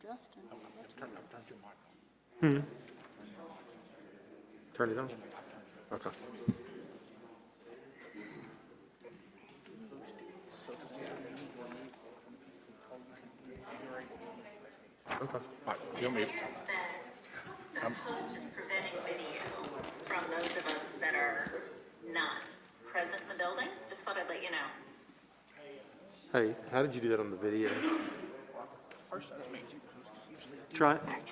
Justin. Turn it on? Okay. Okay. All right, you want me? The post is preventing video from those of us that are not present in the building. Just thought I'd let you know. Hey, how did you do that on the video? First, I just made you the host. Usually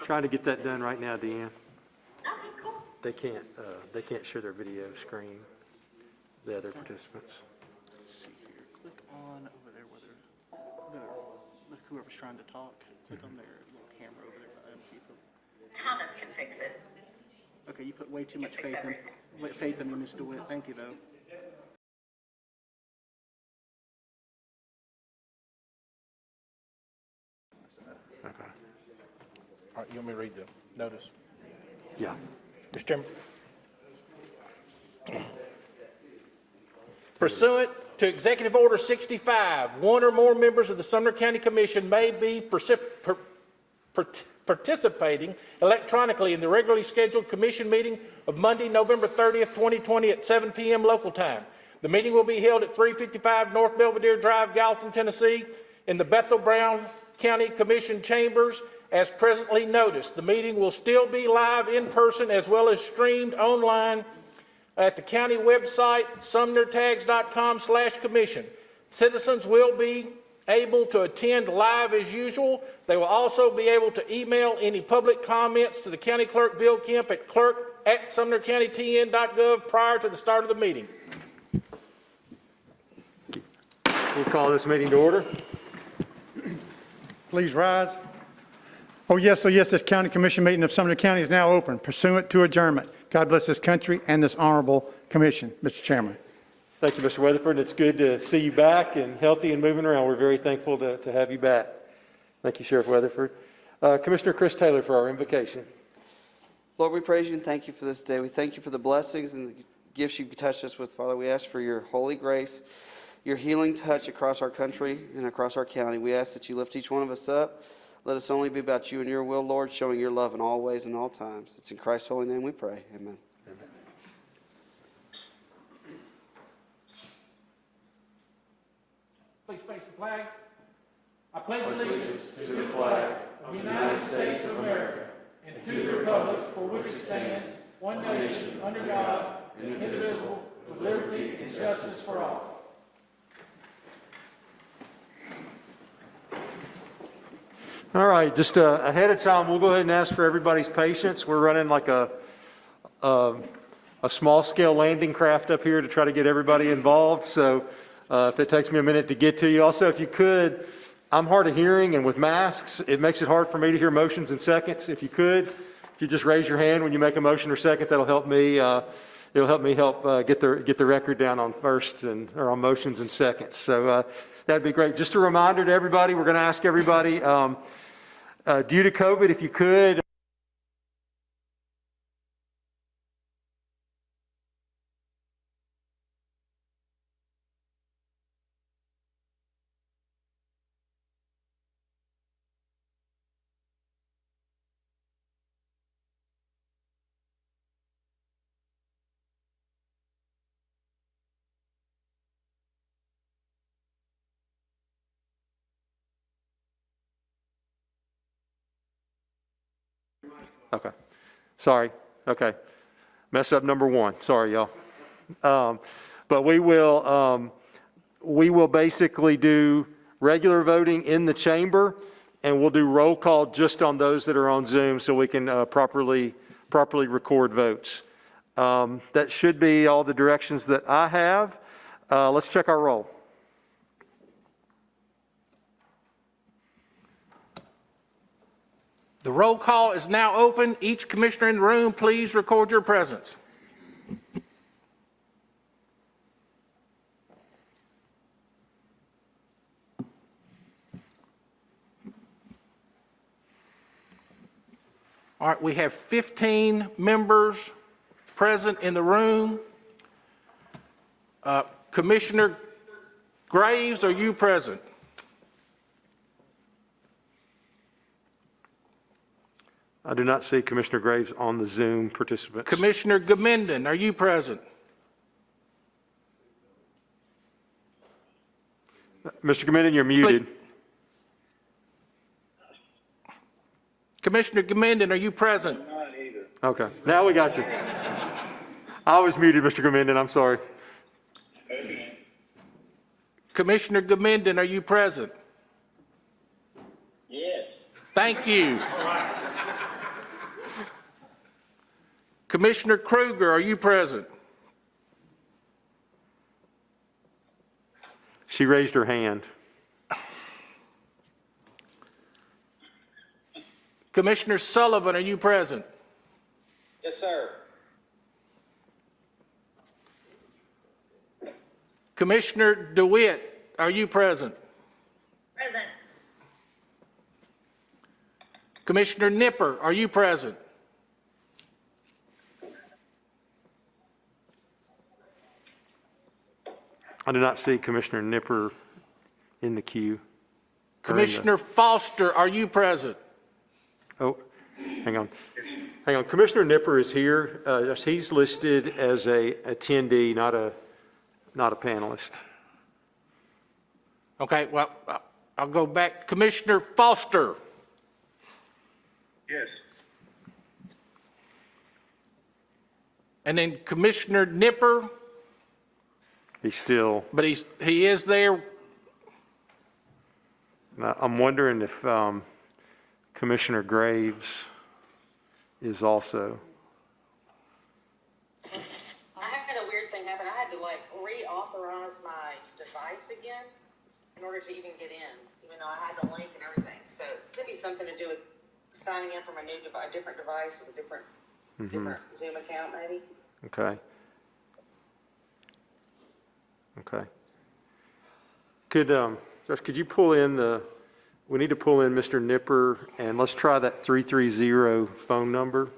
Trying to get that done right now, Deanne. Okay, cool. They can't share their video screen, the other participants. let's see here. Click on over there where look, whoever's trying to talk. Click on their little camera over there by them people. Thomas can fix it. Okay, you put way too much Fix faith in me, Ms. DeWitt. Thank you, though. Okay. All right, you want me to read the notice? Yeah. Mr. Chairman. Pursuant to Executive Order 65, one or more members of the Sumner County Commission may be participating electronically in the regularly scheduled commission meeting of Monday, November 30th, 2020 at 7 p.m. local time. The meeting will be held at 355 North Belvedere Drive, Gallatin, Tennessee, in the Bethel Brown County Commission chambers as presently noticed. The meeting will still be live in person as well as streamed online at the county website, sumnertags.com/commission. Citizens will be able to attend live as usual. They will also be able to email any public comments to the county clerk, Bill Kemp, at clerk@sumnercountytn.gov prior to the start of the meeting. We'll call this meeting to order. Please rise. Oh, yes, this county commission meeting of Sumner County is now open pursuant to adjournment. God bless this country and this honorable commission, Mr. Chairman. Thank you, Mr. Weatherford. It's good to see you back and healthy and moving around. We're very thankful to have you back. Thank you, Sheriff Weatherford. Commissioner Chris Taylor for our invocation. Lord, we praise you and thank you for this day. We thank you for the blessings and the gifts you've touched us with, Father. We ask for your holy grace, your healing touch across our country and across our county. We ask that you lift each one of us up. Let us only be about you and your will, Lord, showing your love in all ways and all times. It's in Christ's holy name we pray. Amen. Amen. Please face the flag. I pledge allegiance to the flag of the United States of America and to the republic for which it stands, one nation, under God, indivisible, with liberty and justice for all. All right, just ahead of time, we'll go ahead and ask for everybody's patience. We're running like a small-scale landing craft up here to try to get everybody involved. So if it takes me a minute to get to you. Also, if you could, I'm hard of hearing, and with masks, it makes it hard for me to hear motions and seconds. If you could, if you just raise your hand when you make a motion or second, that'll help me. It'll help me get the record down on first or on motions and seconds. So that'd be great. Just a reminder to everybody, we're going to ask everybody, due to COVID, if you could. Okay. Sorry. Okay. Mess up number one. Sorry, y'all. But we will basically do regular voting in the chamber, and we'll do roll call just on those that are on Zoom so we can properly record votes. That should be all the directions that I have. Let's check our roll. The roll call is now open. Each commissioner in the room, please record your presence. All right, we have 15 members present in the room. Commissioner Graves, are you present? I do not see Commissioner Graves on the Zoom participants. Commissioner Gamenden, are you present? Mr. Gamenden, you're muted. Commissioner Gamenden, are you present? Okay, now we got you. I was muted, Mr. Gamenden, I'm sorry. Commissioner Gamenden, are you present? Yes. Thank you. Commissioner Kruger, are you present? She raised her hand. Commissioner Sullivan, are you present? Yes, sir. Commissioner DeWitt, are you present? Present. Commissioner Nipper, are you present? I do not see Commissioner Nipper in the queue. Commissioner Foster, are you present? Oh, hang on. Hang on. Commissioner Nipper is here. He's listed as a attendee, not a panelist. Okay, well, I'll go back. Commissioner Foster. Yes. And then Commissioner Nipper, He's still, but he is there. I'm wondering if Commissioner Graves is also. I had a weird thing happen. I had to reauthorize my device again in order to even get in, even though I had the link and everything. So it could be something to do with signing in from a different device with a different Zoom account, maybe. Okay. Okay. Josh, could you pull in we need to pull in Mr. Nipper, and let's try that 330 phone number.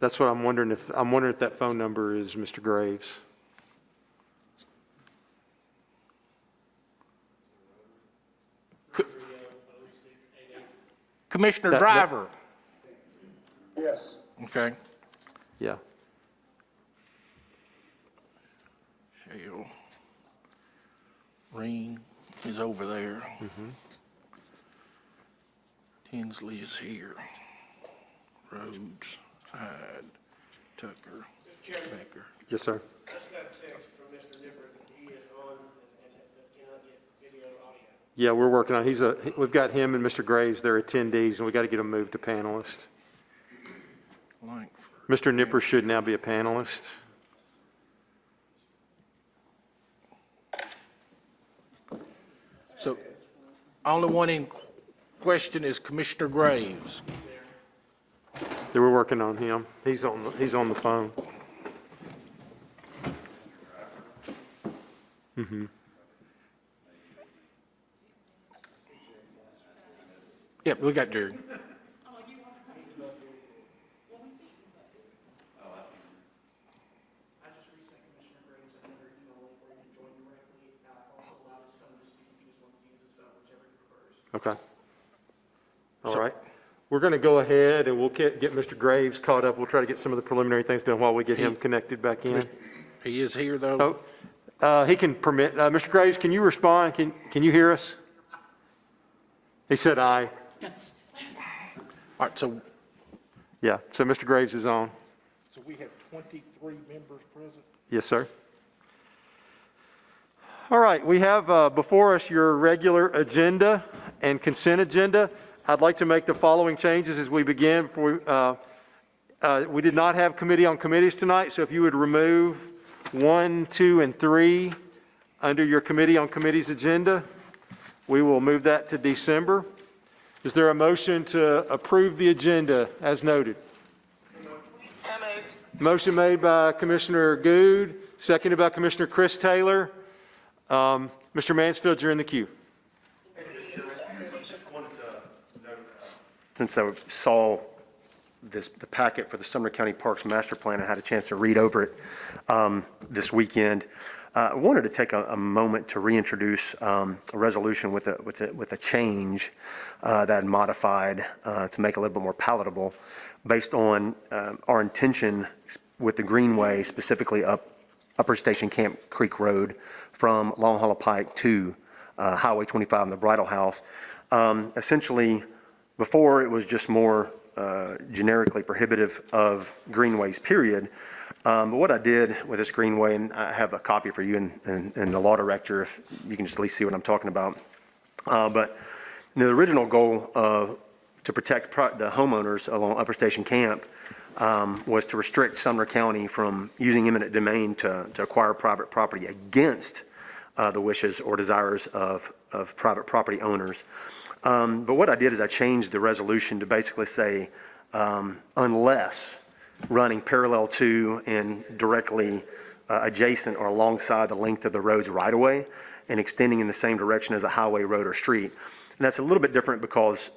That's what I'm wondering if that phone number is Mr. Graves. Commissioner Driver. Yes. Okay. Yeah. Shale. Reen is over there. Tinsley is here. Rhodes, Hyde, Tucker, Baker. Yes, sir. Just got a text from Mr. Nipper that he is on and cannot get video and audio. Yeah, we're working on, we've got him and Mr. Graves, they're attendees, and we got to get them moved to panelists. Mr. Nipper should now be a panelist. So, only one in question is Commissioner Graves. They were working on him. He's on the phone. Yep, we got Jerry. I just resent Commissioner Graves another email link where you can join directly. Also allow his phone to speak if he just wants to use his phone, whichever he prefers. Okay. All right. We're going to go ahead and we'll get Mr. Graves caught up. We'll try to get some of the preliminary things done while we get him connected back in. He is here, though. He can permit, Mr. Graves, can you respond? Can you hear us? He said aye. All right, so Yeah, so Mr. Graves is on. we have 23 members present. Yes, sir. All right, we have before us your regular agenda and consent agenda. I'd like to make the following changes as we begin. We did not have committee on committees tonight, so if you would remove 1, 2, and 3 under your committee on committees agenda, we will move that to December. Is there a motion to approve the agenda as noted? Motion made by Commissioner Good, seconded by Commissioner Chris Taylor. Mr. Mansfield, you're in the queue. Since I saw the packet for the Sumner County Parks Master Plan and had a chance to read over it this weekend, I wanted to take a moment to reintroduce a resolution with a change that I modified to make it a little bit more palatable based on our intention with the Greenway, specifically Upper Station Camp Creek Road from Long Hollow Pike to Highway 25 and the Bridle House. Essentially, before it was just more generically prohibitive of greenways, period. But what I did with this greenway, and I have a copy for you and the law director, if you can just at least see what I'm talking about. But the original goal to protect the homeowners along Upper Station Camp was to restrict Sumner County from using eminent domain to acquire private property against the wishes or desires of private property owners. But what I did is I changed the resolution to basically say, unless running parallel to and directly adjacent or alongside the length of the road's right-of-way and extending in the same direction as a highway, road, or street. And that's a little bit different because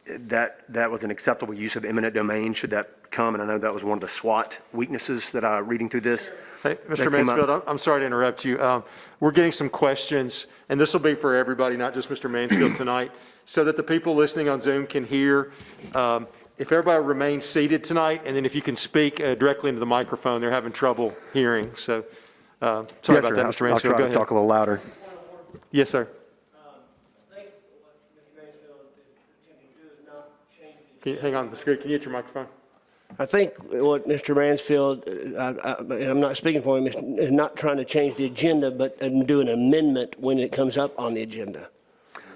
that was an acceptable use of eminent domain should that come, and I know that was one of the SWOT weaknesses that reading through this. Hey, Mr. Mansfield, I'm sorry to interrupt you. We're getting some questions, and this will be for everybody, not just Mr. Mansfield tonight, so that the people listening on Zoom can hear. If everybody remains seated tonight, and then if you can speak directly into the microphone, they're having trouble hearing. So sorry about that, Mr. Mansfield. I'll try to talk a little louder. Yes, sir. I think what Mr. Mansfield is attempting to do is not change the. Can you, hang on, can you get your microphone? I think what Mr. Mansfield, and I'm not speaking for him, is not trying to change the agenda, but do an amendment when it comes up on the agenda.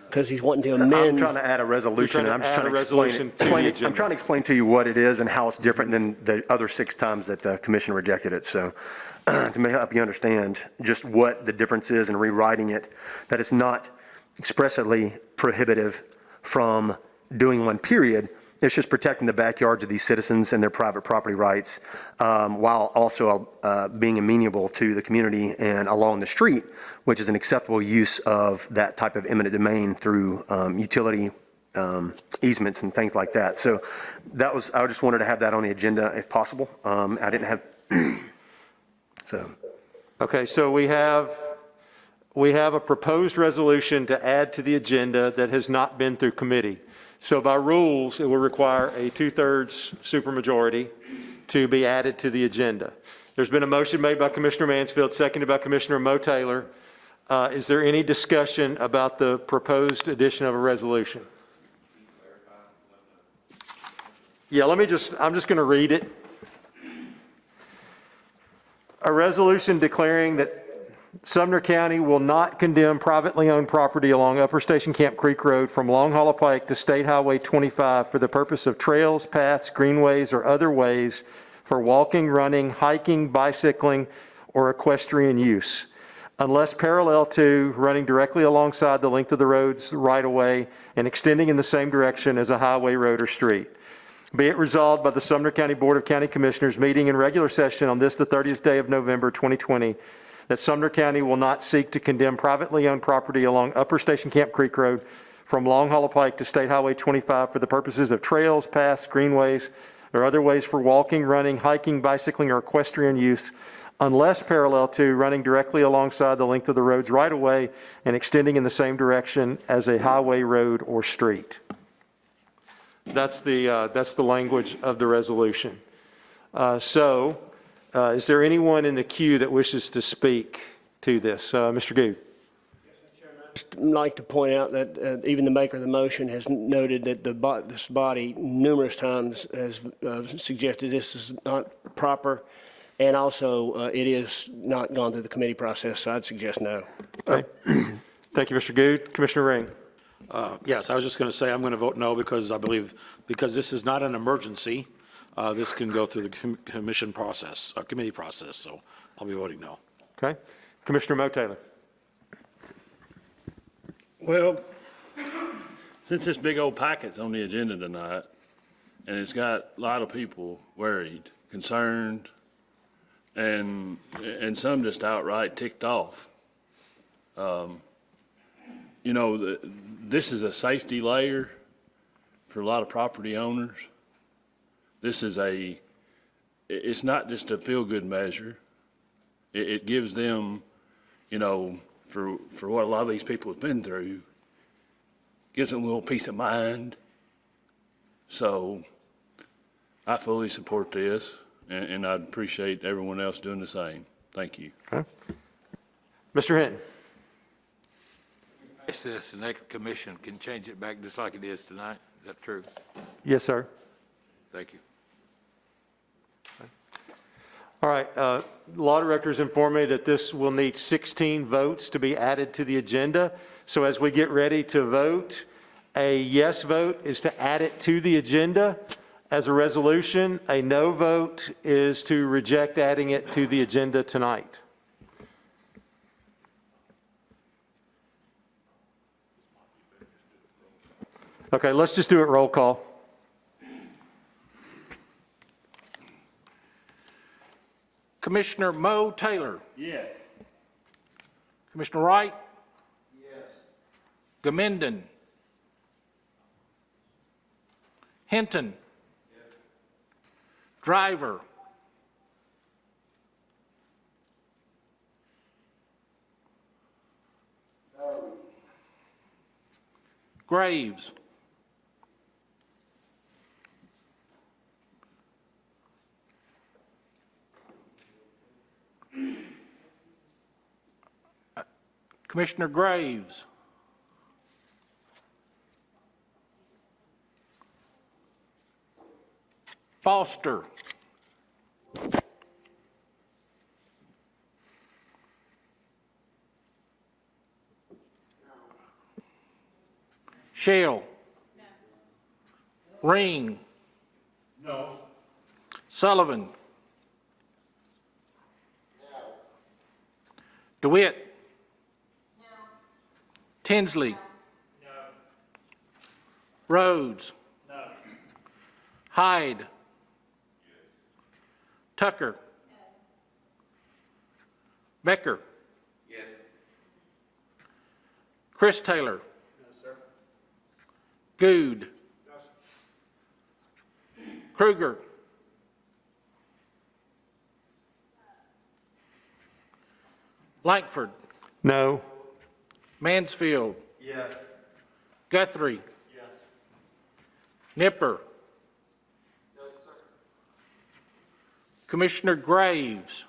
Because he's wanting to amend. I'm trying to add a resolution, and I'm just trying to explain it. I'm trying to explain to you what it is and how it's different than the other 6 times that the commission rejected it. So to help you understand just what the difference is in rewriting it, that it's not expressly prohibitive from doing one, period. It's just protecting the backyards of these citizens and their private property rights, while also being amenable to the community and along the street, which is an acceptable use of that type of eminent domain through utility easements and things like that. So that was, I just wanted to have that on the agenda if possible. I didn't have, so. Okay, so we have a proposed resolution to add to the agenda that has not been through committee. So by rules, it will require a 2/3 supermajority to be added to the agenda. There's been a motion made by Commissioner Mansfield, seconded by Commissioner Mo Taylor. Is there any discussion about the proposed addition of a resolution? Yeah, I'm just going to read it. A resolution declaring that Sumner County will not condemn privately owned property along Upper Station Camp Creek Road from Long Hollow Pike to State Highway 25 for the purpose of trails, paths, greenways, or other ways for walking, running, hiking, bicycling, or equestrian use, unless parallel to, running directly alongside the length of the road's right-of-way and extending in the same direction as a highway, road, or street. Be it resolved by the Sumner County Board of County Commissioners meeting in regular session on this, the 30th day of November, 2020, that Sumner County will not seek to condemn privately owned property along Upper Station Camp Creek Road from Long Hollow Pike to State Highway 25 for the purposes of trails, paths, greenways, or other ways for walking, running, hiking, bicycling, or equestrian use, unless parallel to, running directly alongside the length of the road's right-of-way and extending in the same direction as a highway, road, or street. That's the language of the resolution. Is there anyone in the queue that wishes to speak to this? Mr. Goode. I'd like to point out that even the maker of the motion has noted that this body numerous times has suggested this is not proper, and also it is not gone through the committee process, so I'd suggest no. Okay. Thank you, Mr. Goode. Commissioner Ring. Yes, I was just going to say I'm going to vote no because I believe because this is not an emergency, this can go through the commission process, committee process, so I'll be voting no. Okay. Commissioner Mo Taylor. Well, since this big old packet's on the agenda tonight, and it's got a lot of people worried, concerned, and some just outright ticked off. You know, this is a safety layer for a lot of property owners. This is it's not just a feel-good measure. It gives them you know, for what a lot of these people have been through, gives them a little peace of mind. So I fully support this, and I'd appreciate everyone else doing the same. Thank you. Okay. Mr. Hinton? This, the next commission can change it back just like it is tonight. Is that true? Yes, sir. Thank you. All right, law directors informed me that this will need 16 votes to be added to the agenda. So as we get ready to vote, a yes vote is to add it to the agenda as a resolution. A no vote is to reject adding it to the agenda tonight. Okay, let's just do it roll call. Commissioner Mo Taylor. Yes. Commissioner Wright. Yes. Gamenden. Hinton. Yes. Driver. No. Graves. Commissioner Graves. Foster. Shale. No. Ring. No. Sullivan. No. DeWitt. Tinsley. No. Rhodes. No. Hyde. Yes. Tucker. No. Becker. Yes. Chris Taylor. No, sir. Good. No, sir. Kruger. Lankford. No. Mansfield. Yes. Guthrie. Yes. Nipper. No, sir. Commissioner Graves.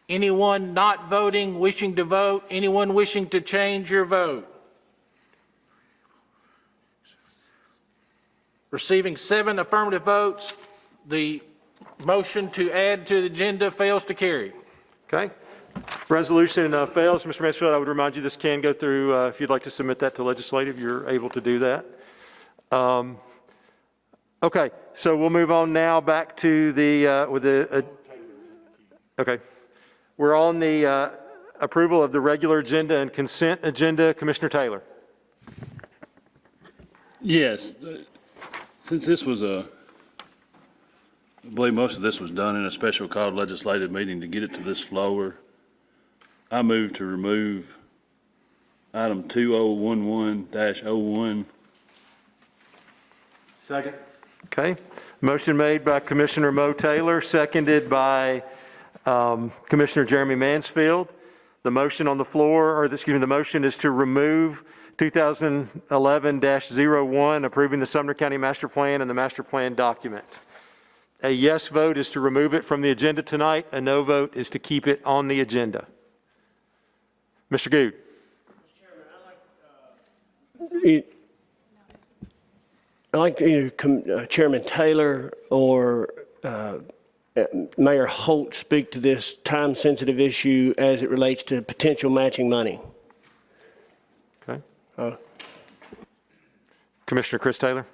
Anyone not voting, wishing to vote? Anyone wishing to change your vote? Receiving 7 affirmative votes, the motion to add to the agenda fails to carry. Okay. Resolution fails. Mr. Mansfield, I would remind you this can go through, if you'd like to submit that to legislative, you're able to do that. Okay, so we'll move on now back to the, okay. We're on the approval of the regular agenda and consent agenda. Commissioner Taylor. Yes. Since this was I believe most of this was done in a special called legislative meeting to get it to this floor, I move to remove item 2011-01. Second. Okay. Motion made by Commissioner Mo Taylor, seconded by Commissioner Jeremy Mansfield. The motion on the floor, or excuse me, the motion is to remove 2011-01, approving the Sumner County Master Plan and the Master Plan document. A yes vote is to remove it from the agenda tonight. A no vote is to keep it on the agenda. Mr. Good. I'd like either Chairman Taylor or Mayor Holt speak to this time-sensitive issue as it relates to potential matching money. Okay. Commissioner Chris Taylor?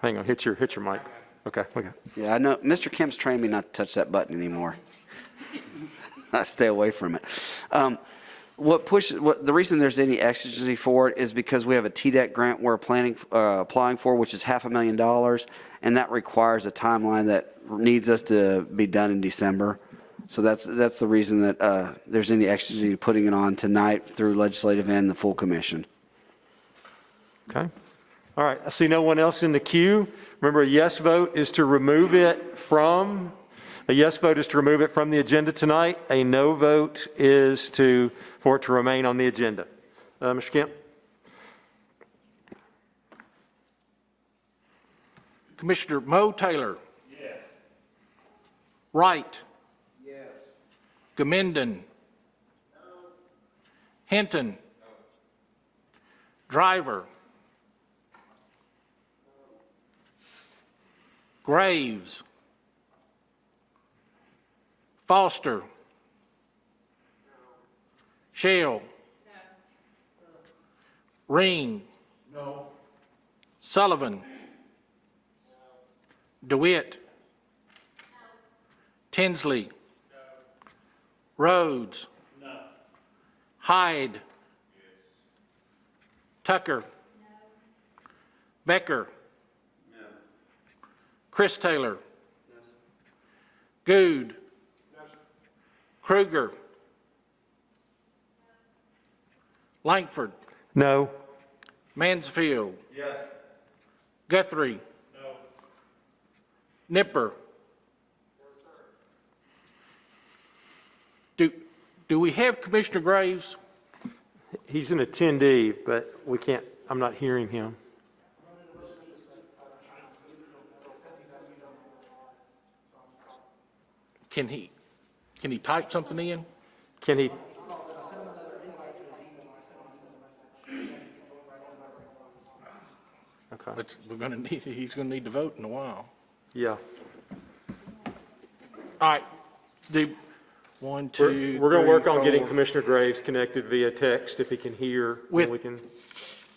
Hang on, hit your mic. Okay. Yeah, I know. Mr. Kemp's trained me not to touch that button anymore. I stay away from it. The reason there's any exigency for it is because we have a TDEC grant we're applying for, which is $500,000, and that requires a timeline that needs us to be done in December. So that's the reason that there's any exigency putting it on tonight through legislative and the full commission. Okay. All right, I see no one else in the queue. Remember, a yes vote is to remove it from, the agenda tonight. A no vote is for it to remain on the agenda. Mr. Kemp? Commissioner Mo Taylor. Yes. Wright. Yes. Gamindon. No. Hinton. No. Driver. No. Graves. No. Foster. No. Shell. No. Ring. No. Sullivan. DeWitt. No. Tinsley. No. Rhodes. No. Hyde. Yes. Tucker. No. Becker. No. Chris Taylor. Yes. Good. Yes. Kruger. No. Langford. No. Mansfield. Yes. Guthrie. Nipper. Yes, sir. Do we have Commissioner Graves? He's an attendee, but we can't, I'm not hearing him. Can he type something in? Can he? Okay. He's gonna need to vote in a while. Yeah. All right, one, two, We're going to work on three, getting four. Commissioner Graves connected via text if he can hear. With- we can.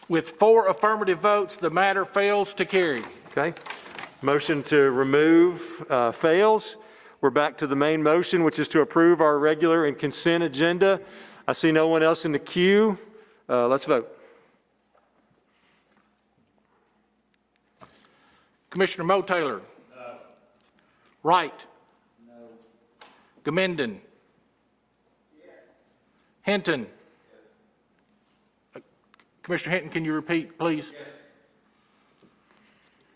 With 4 affirmative votes, the matter fails to carry. Okay. Motion to remove fails. We're back to the main motion, which is to approve our regular and consent agenda. I see no one else in the queue. Let's vote. Commissioner Mo Taylor. No. Wright. No. Gamindon. Yes. Hinton. Yes. Commissioner Hinton, can you repeat, please? Yes.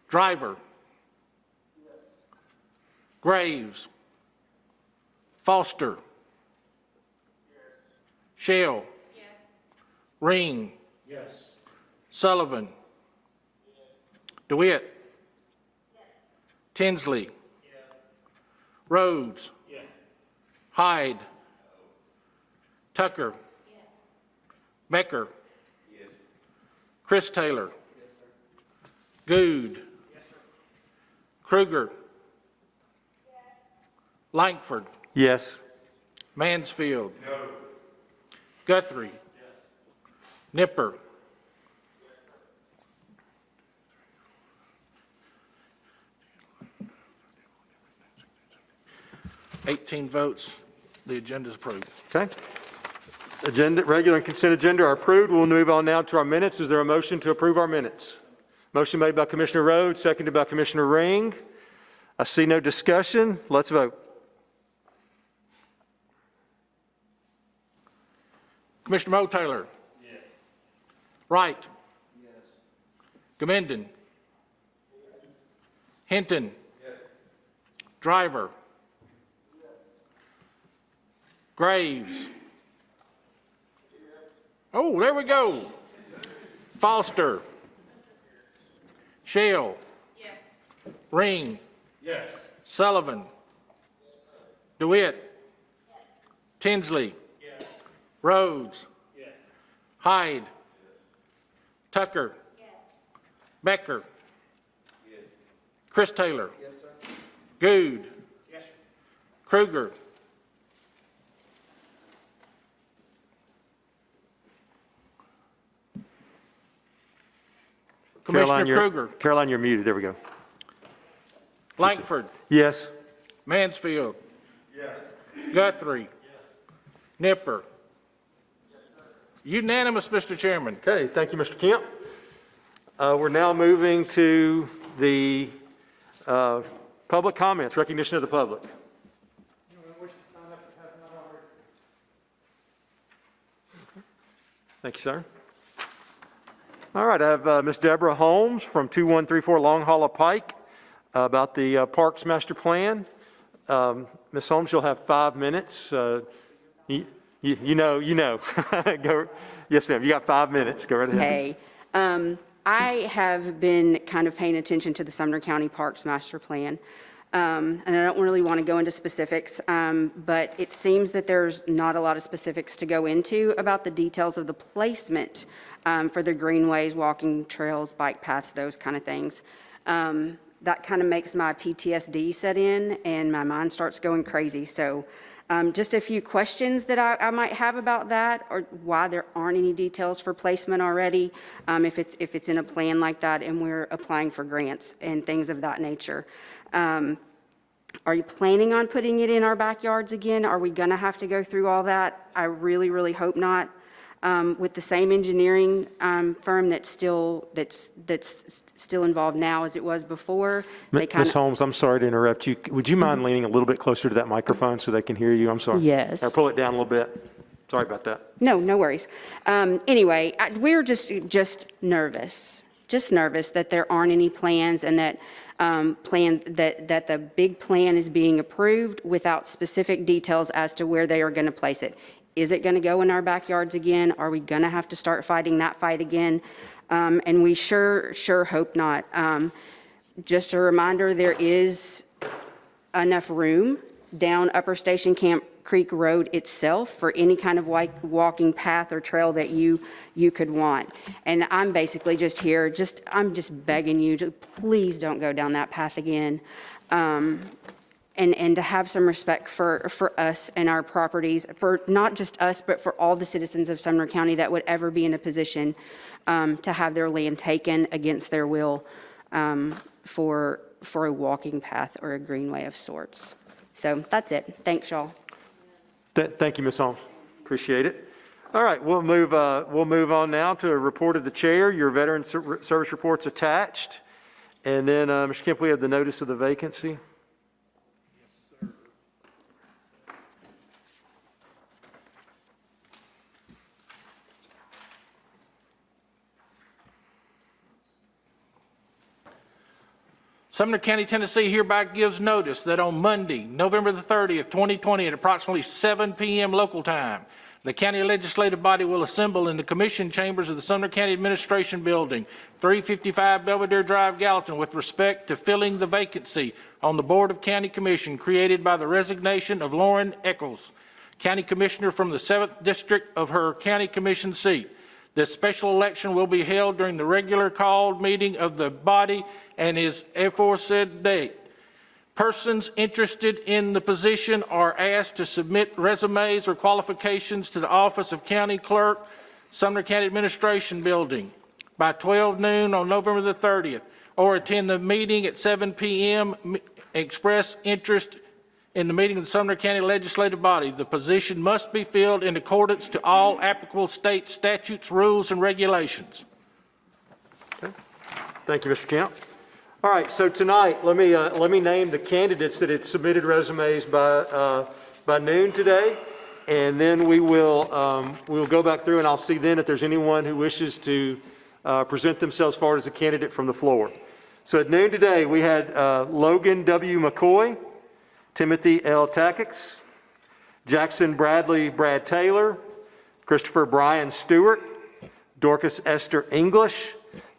Driver. Yes. Graves. Foster. Yes. Shell. Yes. Ring. Yes. Sullivan. Yes. DeWitt. Tinsley. Yes. Rhodes. Yes. Hyde. No. Tucker. Yes. Becker. Yes. Chris Taylor. Yes, sir. Good. Yes, sir. Kruger. Yes. Langford. Yes. Mansfield. No. Guthrie. Yes. Nipper. 18 votes, the agenda is approved. Okay. Regular and consent agenda are approved. We'll move on now to our minutes. Is there a motion to approve our minutes? Motion made by Commissioner Rhodes, seconded by Commissioner Ring. I see no discussion. Let's vote. Commissioner Mo Taylor. Yes. Wright. Yes. Gamindon. Yes. Hinton. Yes. Driver. Yes. Graves. Yes. Oh, there we go. Foster. Shell. Yes. Ring. Yes. Sullivan. Yes, DeWitt. Yes. Tinsley. Yes. Rhodes. Yes. Hyde. Yes. Tucker. Yes. Becker. Yes. Chris Taylor. Yes, sir. Good. Yes, sir. Kruger. Commissioner Kruger. Caroline, you're muted. There we go. Langford. Yes. Mansfield. Yes. Guthrie. Yes. Nipper. Yes, unanimous, Mr. Chairman. Okay, thank you, Mr. Kemp. We're now moving to the public comments, recognition of the public. Thank you, sir. All right, I have Ms. Deborah Holmes from 2134 Long Hollow Pike about the Parks Master Plan. Ms. Holmes, you'll have 5 minutes. You know. Go, yes, ma'am, you got 5 minutes. Go right ahead. Hey, I have been kind of paying attention to the Sumner County Parks Master Plan. And I don't really want to go into specifics, but it seems that there's not a lot of specifics to go into about the details of the placement for the greenways, walking trails, bike paths, those kind of things. That kind of makes my PTSD set in and my mind starts going crazy. So just a few questions that I might have about that, or why there aren't any details for placement already, if it's in a plan like that and we're applying for grants and things of that nature. Are you planning on putting it in our backyards again? Are we going to have to go through all that? I really, really hope not. With the same engineering firm that's still involved now as it was before. Ms. Holmes, I'm sorry to interrupt you. Would you mind leaning a little bit closer to that microphone so they can hear you? I'm sorry. Yes. Or pull it down a little bit. Sorry about that. No worries. Anyway, we're just nervous. Just nervous that there aren't any plans and that that the big plan is being approved without specific details as to where they are going to place it. Is it going to go in our backyards again? Are we going to have to start fighting that fight again? And we sure hope not. Just a reminder, there is enough room down Upper Station Camp Creek Road itself for any kind of walking path or trail that you could want. And I'm basically just here, I'm just begging you to please don't go down that path again. And to have some respect for us and our properties, for not just us, but for all the citizens of Sumner County that would ever be in a position to have their land taken against their will for a walking path or a greenway of sorts. So that's it. Thanks, y'all. Thank you, Ms. Holmes. Appreciate it. All right, we'll move on now to a report of the chair. Your veteran service report's attached. And then, Mr. Kemp, we have the notice of the vacancy. Sumner County, Tennessee hereby gives notice that on Monday, November the 30th, 2020, at approximately 7 p.m. local time, the county legislative body will assemble in the commission chambers of the Sumner County Administration Building, 355 Belvedere Drive, Gallatin, with respect to filling the vacancy on the Board of County Commission created by the resignation of Lauren Eccles, County Commissioner from the 7th District of her County Commission seat. This special election will be held during the regular called meeting of the body and is aforesaid date. Persons interested in the position are asked to submit resumes or qualifications to the Office of County Clerk, Sumner County Administration Building by 12 noon on November the 30th, or attend the meeting at 7 p.m. Express interest in the meeting of the Sumner County Legislative Body. The position must be filled in accordance to all applicable state statutes, rules, and regulations. Okay. Thank you, Mr. Kemp. All right, so tonight, let me name the candidates that had submitted resumes by noon today, and then we'll go back through and I'll see then if there's anyone who wishes to present themselves forward as a candidate from the floor. So at noon today, we had Logan W. McCoy, Timothy L. Tackix, Jackson Bradley Brad Taylor, Christopher Brian Stewart, Dorcas Esther English,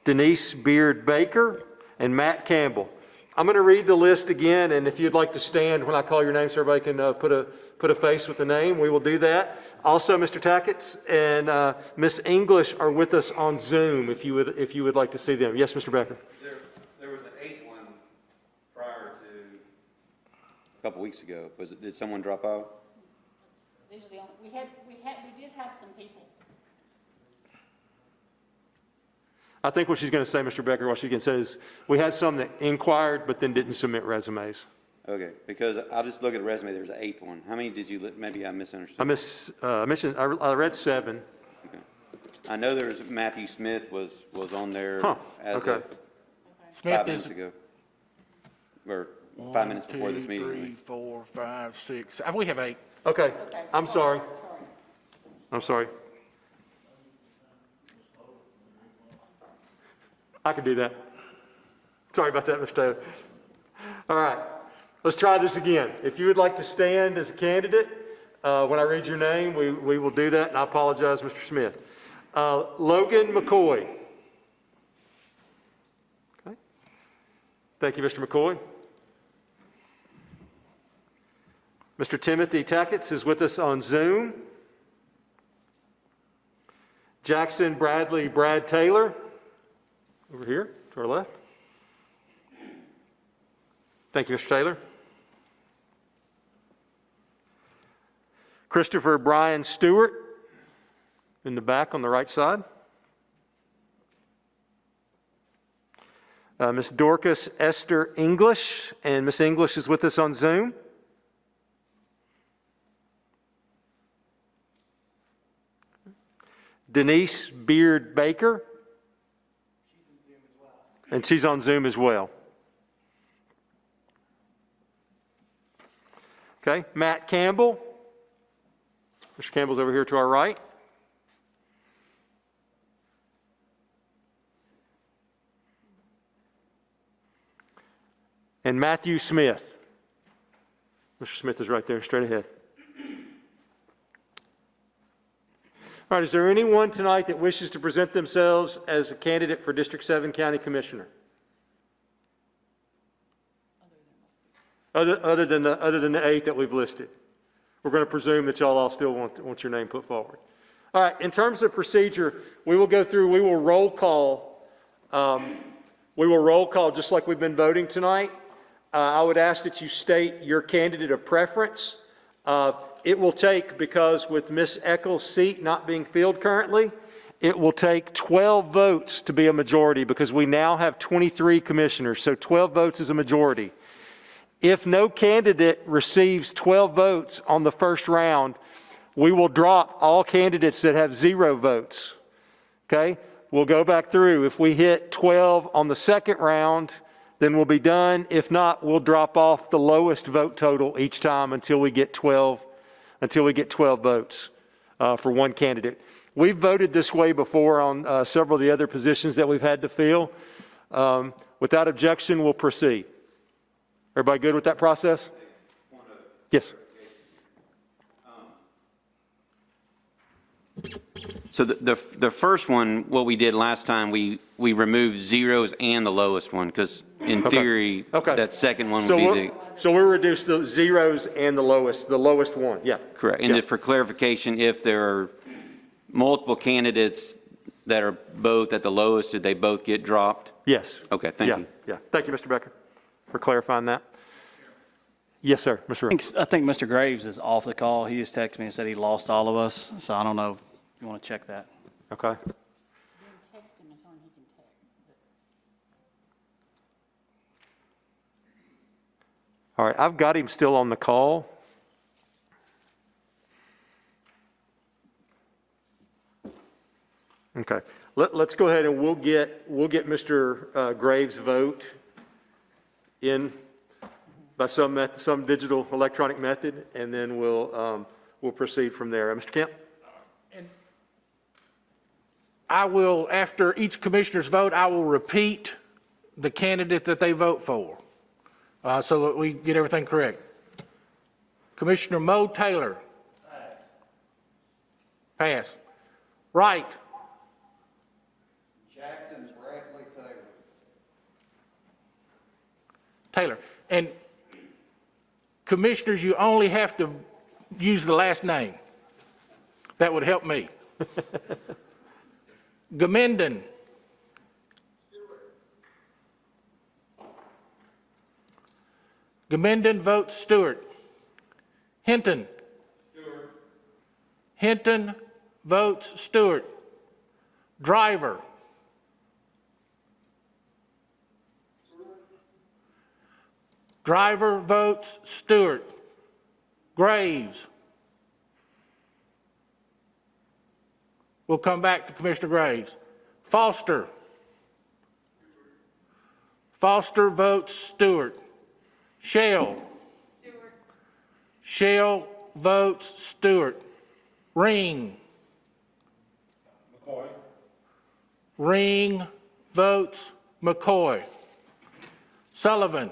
Denise Beard Baker, and Matt Campbell. I'm going to read the list again, and if you'd like to stand when I call your name so everybody can put a face with the name, we will do that. Also, Mr. Tackett and Miss English are with us on Zoom if you would like to see them. Yes, Mr. Becker. There was an 8th one prior to a couple weeks ago. Did someone drop out? These are the only, we did have some people. I think what she's going to say, Mr. Becker, what she can say is we had some that inquired but then didn't submit resumes. Okay, because I'll just look at the resume. There's an 8th one. How many did you? Maybe I misunderstood. I read 7. Okay. I know there's Matthew Smith was on there as okay. of Smith 5 minutes ago, or 5 minutes before this meeting. 1, 2, 3, 4, 5, 6. We have 8. Okay. I'm sorry. I'm sorry. I can do that. Sorry about that, Mr. Taylor. All right, let's try this again. If you would like to stand as a candidate, when I read your name, we will do that, and I apologize, Mr. Smith. Logan McCoy. Okay. Thank you, Mr. McCoy. Mr. Timothy Tackett is with us on Zoom. Jackson Bradley Brad Taylor, over here to our left. Thank you, Mr. Taylor. Christopher Brian Stewart in the back on the right side. Ms. Dorcas Esther English, and Ms. English is with us on Zoom. Denise Beard Baker. And she's on Zoom as well. Okay, Matt Campbell. Mr. Campbell's over here to our right. And Matthew Smith. Mr. Smith is right there, straight ahead. All right, is there anyone tonight that wishes to present themselves as a candidate for District 7 County Commissioner? Other than the 8 that we've listed. We're going to presume that y'all all still want your name put forward. All right, in terms of procedure, we will go through, we will roll call. We will roll call just like we've been voting tonight. I would ask that you state your candidate of preference. It will take, because with Ms. Eccles' seat not being filled currently, it will take 12 votes to be a majority, because we now have 23 commissioners, so 12 votes is a majority. If no candidate receives 12 votes on the first round, we will drop all candidates that have 0 votes. Okay? We'll go back through. If we hit 12 on the second round, then we'll be done. If not, we'll drop off the lowest vote total each time until we get 12 votes for one candidate. We've voted this way before on several of the other positions that we've had to fill. Without objection, we'll proceed. Everybody good with that process? Yes. So the first one, what we did last time, we removed zeros and the lowest one, because in theory, that second one would be So we'll reduce the zeros and the lowest one, yeah. Correct. And for clarification, if there are multiple candidates that are both at the lowest, did they both get dropped? Yes. Okay, thank you. Yeah, thank you, Mr. Becker, for clarifying that. Yes, sir, Mr. Rowe. I think Mr. Graves is off the call. He just texted me and said he lost all of us, so I don't know if you want to check that. Okay. All right, I've got him still on the call. Okay, let's go ahead and we'll get Mr. Graves' vote in by some digital electronic method, and then we'll proceed from there. Mr. Kemp? And I will, after each commissioner's vote, I will repeat the candidate that they vote for, so that we get everything correct. Commissioner Mo Taylor. Pass. Right. Jackson Bradley Taylor. Taylor. And commissioners, you only have to use the last name. That would help me. Gamenden. Gamenden votes Stewart. Hinton. Stewart. Hinton votes Stewart. Driver. Driver votes Stewart. Graves. We'll come back to Commissioner Graves. Foster. Foster votes Stewart. Shell. Stewart. Shell votes Stewart. Ring. McCoy. Ring votes McCoy. Sullivan.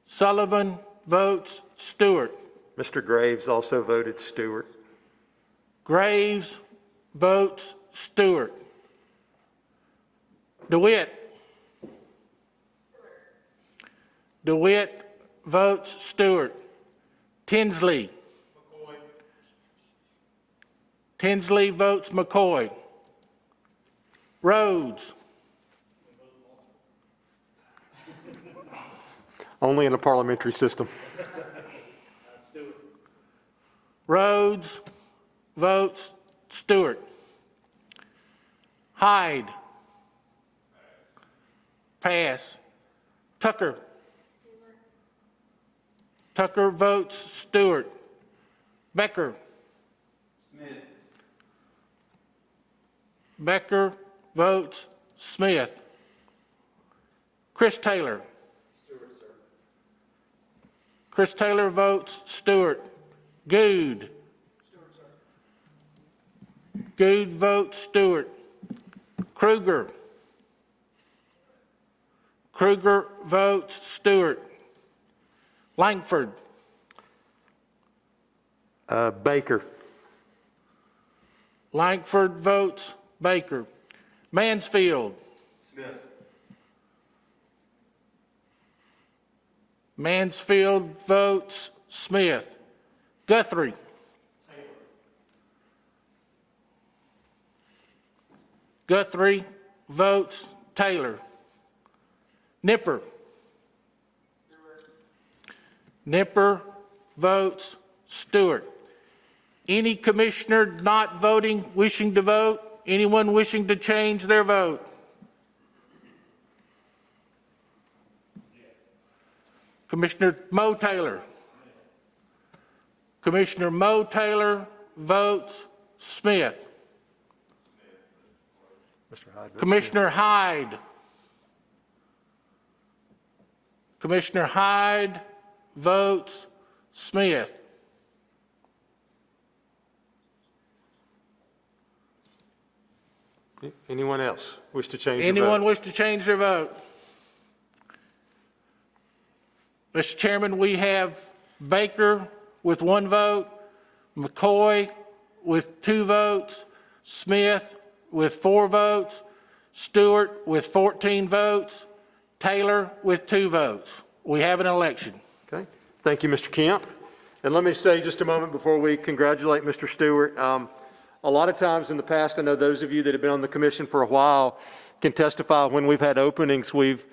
Sullivan votes Stewart. Mr. Graves also voted Stewart. Graves votes Stewart. DeWitt. DeWitt votes Stewart. Tinsley. Tinsley votes McCoy. Rhodes. Only in a parliamentary system. Rhodes votes Stewart. Hyde. Pass. Tucker. Tucker votes Stewart. Becker. Smith. Becker votes Smith. Chris Taylor. Stewart, sir. Chris Taylor votes Stewart. Good. Stewart, sir. Good votes Stewart. Kruger. Kruger votes Stewart. Langford. Baker. Langford votes Baker. Mansfield. Smith. Mansfield votes Smith. Guthrie. Guthrie votes Taylor. Nipper. Nipper votes Stewart. Any commissioner not voting wishing to vote? Anyone wishing to change their vote? Commissioner Mo Taylor. Commissioner Mo Taylor votes Smith. Mr. Hyde votes Commissioner Hyde. Commissioner Hyde votes Smith. Anyone else wish to change their Anyone vote? wish to change their vote? Mr. Chairman, we have Baker with 1 vote, McCoy with 2 votes, Smith with 4 votes, Stewart with 14 votes, Taylor with 2 votes. We have an election. Okay. Thank you, Mr. Kemp. And let me say just a moment before we congratulate Mr. Stewart. A lot of times in the past, I know those of you that have been on the commission for a while can testify when we've had openings, we've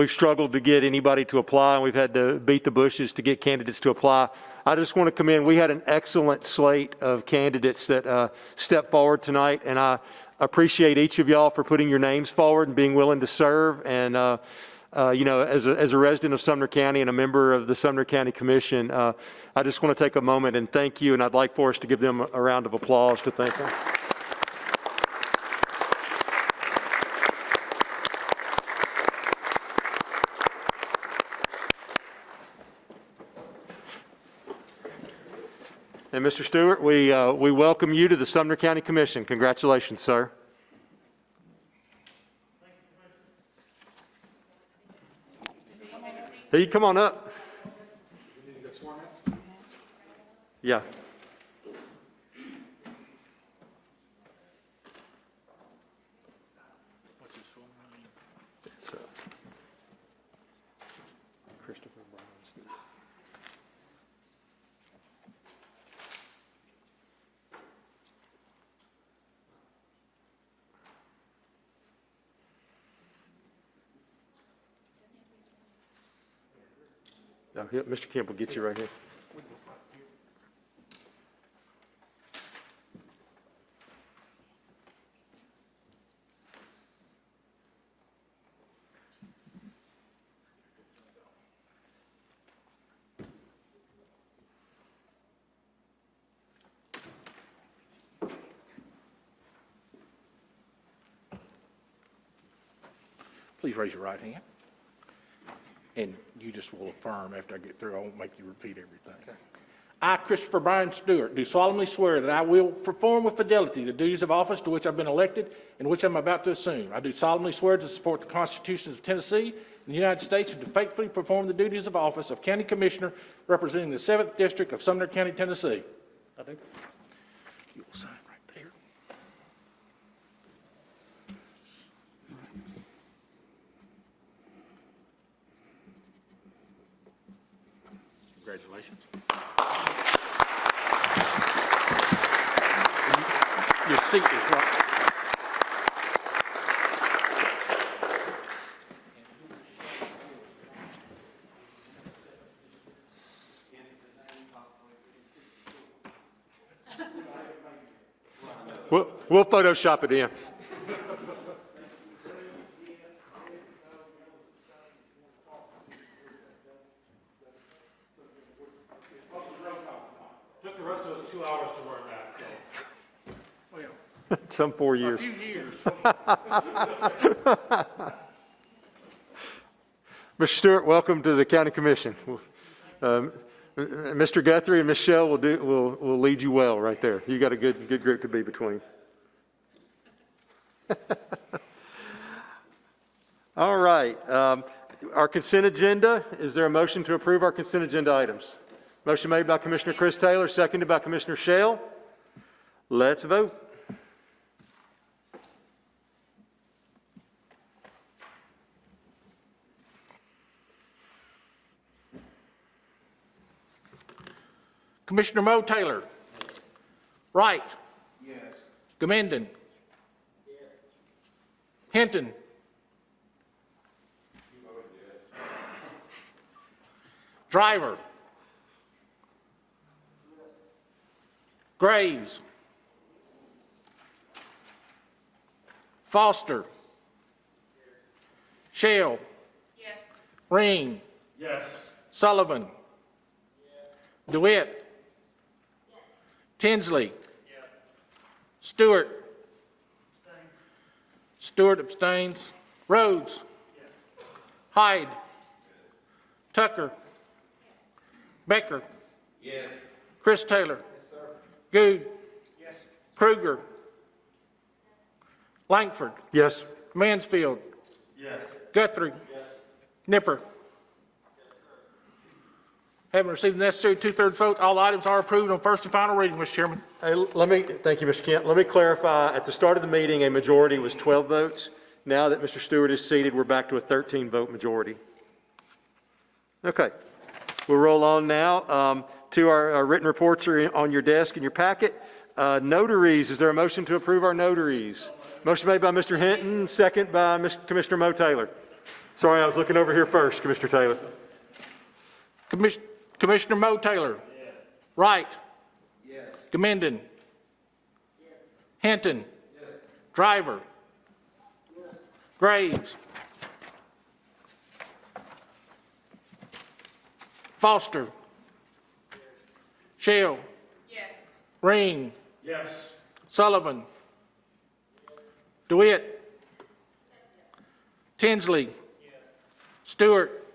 struggled to get anybody to apply, and we've had to beat the bushes to get candidates to apply. I just want to commend, we had an excellent slate of candidates that stepped forward tonight, and I appreciate each of y'all for putting your names forward and being willing to serve. And you know, as a resident of Sumner County and a member of the Sumner County Commission, I just want to take a moment and thank you, and I'd like for us to give them a round of applause to thank them. And Mr. Stewart, we welcome you to the Sumner County Commission. Congratulations, sir. Hey, you come on up. Yeah. It's Christopher Brown Smith. No, Mr. Kemp will get you right here. Please raise your right hand. And you just will affirm after I get through. I won't make you repeat everything. I, Christopher Bryan Stewart, do solemnly swear that I will perform with fidelity the duties of office to which I've been elected and which I'm about to assume. I do solemnly swear to support the Constitution of Tennessee and the United States and to faithfully perform the duties of office of County Commissioner representing the 7th District of Sumner County, Tennessee. I do. You will sign right there. Congratulations. Your seat is right. We'll Photoshop it in. Took the rest of us 2 hours to learn that, so. Well, Some 4 years. a few years. Mr. Stewart, welcome to the County Commission. Mr. Guthrie and Ms. Shell will lead you well right there. You got a good group to be between. All right. Our consent agenda, is there a motion to approve our consent agenda items? Motion made by Commissioner Chris Taylor, seconded by Commissioner Shell. Let's vote. Commissioner Mo Taylor. Wright. Yes. Gamenden. Hinton. Driver. Graves. Foster. Shell. Yes. Ring. Yes. Sullivan. DeWitt. Tinsley. Stewart. Stewart abstains. Rhodes. Hyde. Tucker. Becker. Yes. Chris Taylor. Yes, sir. Good. Yes. Kruger. Langford. Yes. Mansfield. Yes. Guthrie. Yes. Nipper. Having received the necessary two-thirds vote, all items are approved on first and final reading, Mr. Chairman. Hey, thank you, Mr. Kent. Let me clarify, at the start of the meeting, a majority was 12 votes. Now that Mr. Stewart is seated, we're back to a 13-vote majority. Okay, we'll roll on now to our written reports are on your desk in your packet. Notaries, is there a motion to approve our notaries? Motion made by Mr. Hinton, second by Commissioner Mo Taylor. Sorry, I was looking over here first, Commissioner Taylor. Commissioner Mo Taylor. Yes. Wright. Yes. Gamenden. Yes. Hinton. Yes. Driver. Yes. Graves. Foster. Yes. Shell. Yes. Ring. Yes. Sullivan. Yes. DeWitt. Tinsley. Yes. Stewart.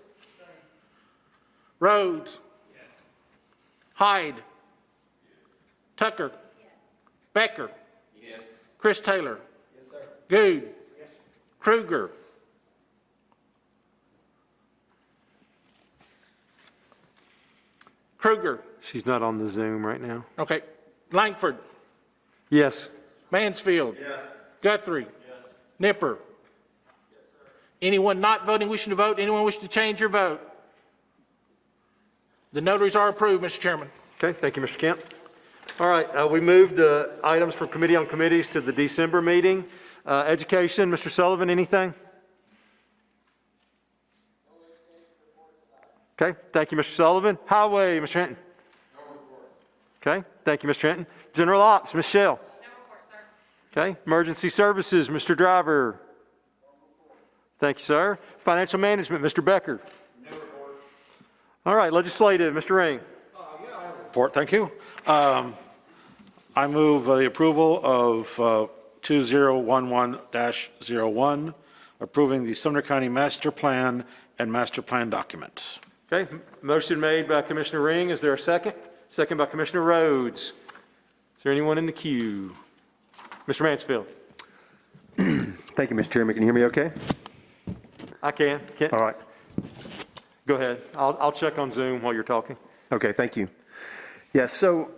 Rhodes. Yes. Hyde. Yes. Tucker. Yes. Becker. Yes. Chris Taylor. Yes, sir. Good. Yes. Kruger. Kruger. She's not on the Zoom right now. Okay. Langford. Yes. Mansfield. Yes. Guthrie. Yes. Nipper. Yes, sir. Anyone not voting wishing to vote? Anyone wishing to change your vote? The notaries are approved, Mr. Chairman. Okay, thank you, Mr. Kent. All right, we moved the items from committee on committees to the December meeting. Education, Mr. Sullivan, anything? Okay, thank you, Mr. Sullivan. Highway, Mr. Hinton. No report. Okay, thank you, Mr. Hinton. General Ops, Ms. Shell. No report, sir. Okay, Emergency Services, Mr. Driver. Thank you, sir. Financial Management, Mr. Becker. No report. All right, Legislative, Mr. Ring. Yeah, I have a Report, thank you. I move the approval of 2011-01, approving the Sumner County Master Plan and Master Plan documents. Okay, motion made by Commissioner Ring. Is there a second? second by Commissioner Rhodes. Is there anyone in the queue? Mr. Mansfield? Thank you, Mr. Chairman. Can you hear me okay? I can. All right. Go ahead. I'll check on Zoom while you're talking. Okay, thank you. Yeah, so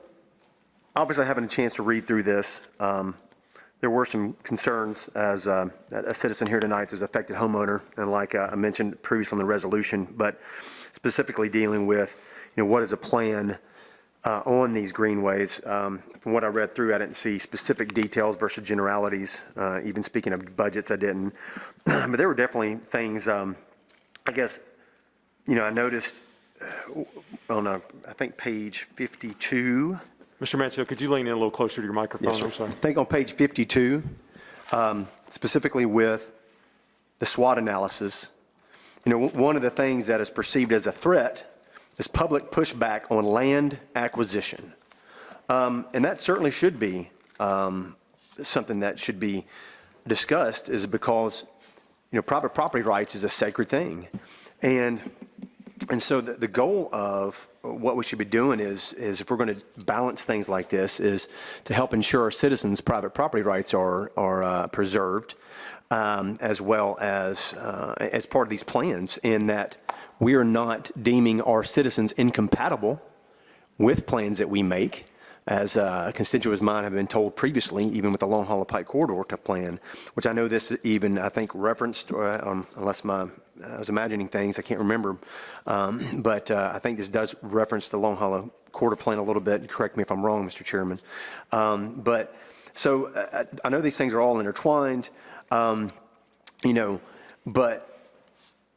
obviously having a chance to read through this, there were some concerns as a citizen here tonight as affected homeowner, and like I mentioned previously in the resolution, but specifically dealing with, what is a plan on these greenways. From what I read through, I didn't see specific details versus generalities. Even speaking of budgets, I didn't. But there were definitely things, I guess, I noticed on, I think, page 52. Mr. Mansfield, could you lean in a little closer to your microphone? Yes, sir. I'm sorry. I think on page 52, specifically with the SWOT analysis, one of the things that is perceived as a threat is public pushback on land acquisition. And that certainly should be something that should be discussed, is because, private property rights is a sacred thing. And so the goal of what we should be doing is if we're going to balance things like this, is to help ensure our citizens' private property rights are preserved, as well as part of these plans, in that we are not deeming our citizens incompatible with plans that we make, as constituents of mine have been told previously, even with the Long Hollow Pike Corridor plan, which I know this even, I think, referenced, unless I was imagining things, I can't remember, but I think this does reference the Long Hollow Corridor plan a little bit. Correct me if I'm wrong, Mr. Chairman. But so I know these things are all intertwined, but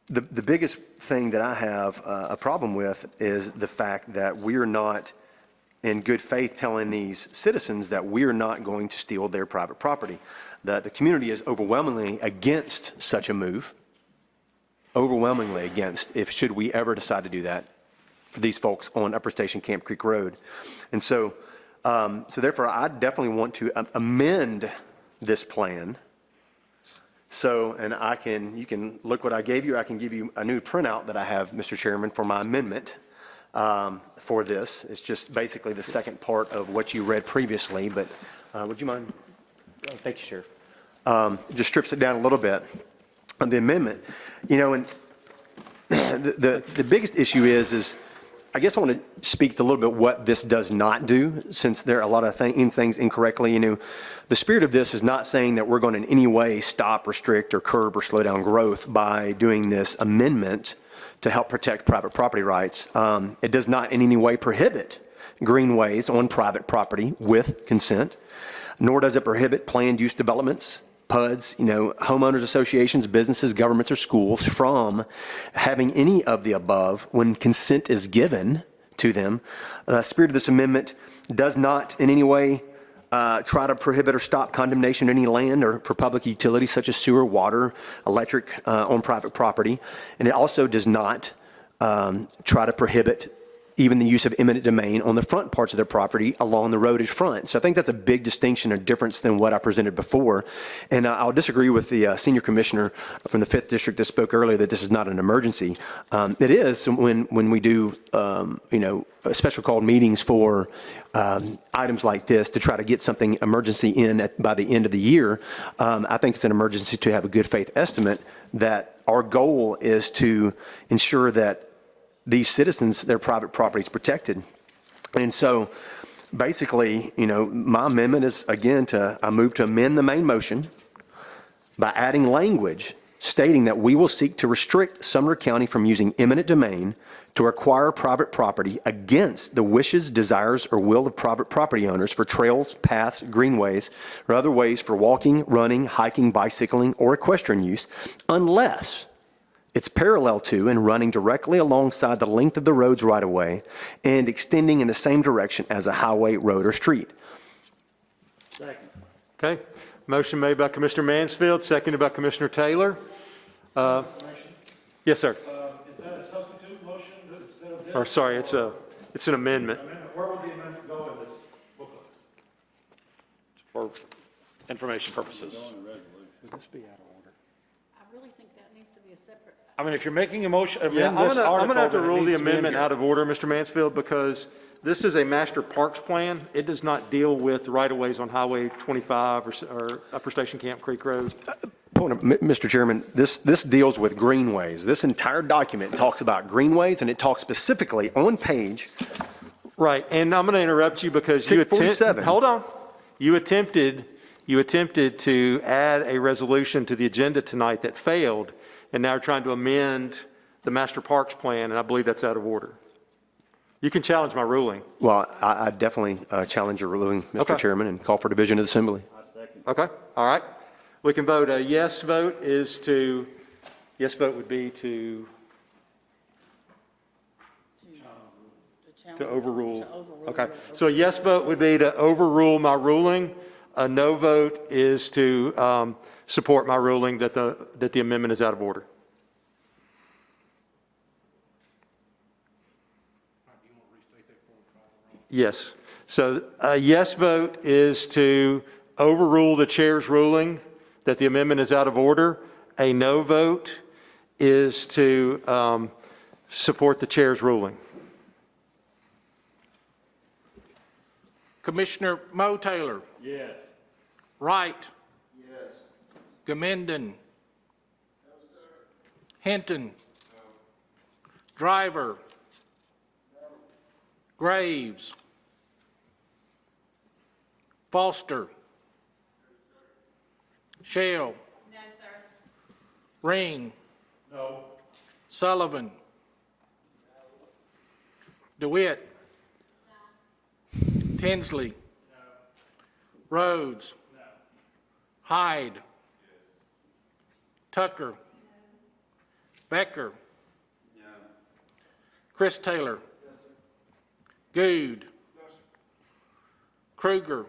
the biggest thing that I have a problem with is the fact that we're not in good faith telling these citizens that we're not going to steal their private property. The community is overwhelmingly against such a move, overwhelmingly against, should we ever decide to do that for these folks on Upper Station Camp Creek Road. And so therefore, I definitely want to amend this plan. So, and you can look what I gave you. I can give you a new printout that I have, Mr. Chairman, for my amendment for this. It's just basically the second part of what you read previously, but would you mind? Oh, thank you, Sheriff. Just strips it down a little bit. On the amendment, and the biggest issue is I guess I want to speak to a little bit what this does not do, since there are a lot of things incorrectly. The spirit of this is not saying that we're going to in any way stop, restrict, or curb or slow down growth by doing this amendment to help protect private property rights. It does not in any way prohibit greenways on private property with consent, nor does it prohibit planned use developments, PUDs, homeowners associations, businesses, governments, or schools from having any of the above when consent is given to them. The spirit of this amendment does not in any way try to prohibit or stop condemnation of any land or for public utilities such as sewer, water, electric on private property. And it also does not try to prohibit even the use of eminent domain on the front parts of their property along the roadage front. So I think that's a big distinction or difference than what I presented before. And I'll disagree with the senior commissioner from the 5th District that spoke earlier that this is not an emergency. It is when we do, special called meetings for items like this to try to get something emergency in by the end of the year. I think it's an emergency to have a good faith estimate that our goal is to ensure that these citizens, their private property is protected. And so basically, my amendment is, again, I move to amend the main motion by adding language stating that we will seek to restrict Sumner County from using eminent domain to acquire private property against the wishes, desires, or will of private property owners for trails, paths, greenways, or other ways for walking, running, hiking, bicycling, or equestrian use, unless it's parallel to and running directly alongside the length of the road's right-of-way and extending in the same direction as a highway, road, or street. Second. Okay. Motion made by Commissioner Mansfield, seconded by Commissioner Taylor. Yes, sir. Is that a substitute motion instead of this? Or sorry, it's an amendment. Where would the amendment go in this booklet? For information purposes. Would this be out of order? I really think that needs to be a separate. I mean, if you're making a motion, Yeah, amend this article, I'm going to have to then it rule the needs to be in amendment here. out of order, Mr. Mansfield, because This is a master parks plan. It does not deal with right-of-ways on Highway 25 or Upper Station Camp Creek Road. Mr. Chairman, this deals with greenways. This entire document talks about greenways, and it talks specifically on page. Right, and I'm going to interrupt you because you 647. hold on. You attempted to add a resolution to the agenda tonight that failed, and now you're trying to amend the master parks plan, and I believe that's out of order. You can challenge my ruling. Well, I definitely challenge your ruling, Mr. Okay. Chairman, and call for division of the assembly. Okay, all right. We can vote. A yes vote is to, yes vote would be to overrule. Okay, so a yes vote would be to overrule my ruling. A no vote is to support my ruling that the amendment is out of order. Yes. So a yes vote is to overrule the chair's ruling that the amendment is out of order. A no vote is to support the chair's ruling. Commissioner Mo Taylor. Yes. Wright. Yes. Gamenden. Hinton. Driver. Graves. Foster. Shell. No, sir. Ring. No. Sullivan. DeWitt. Tinsley. Rhodes. Hyde. Tucker. Becker. Chris Taylor. Good. Kruger.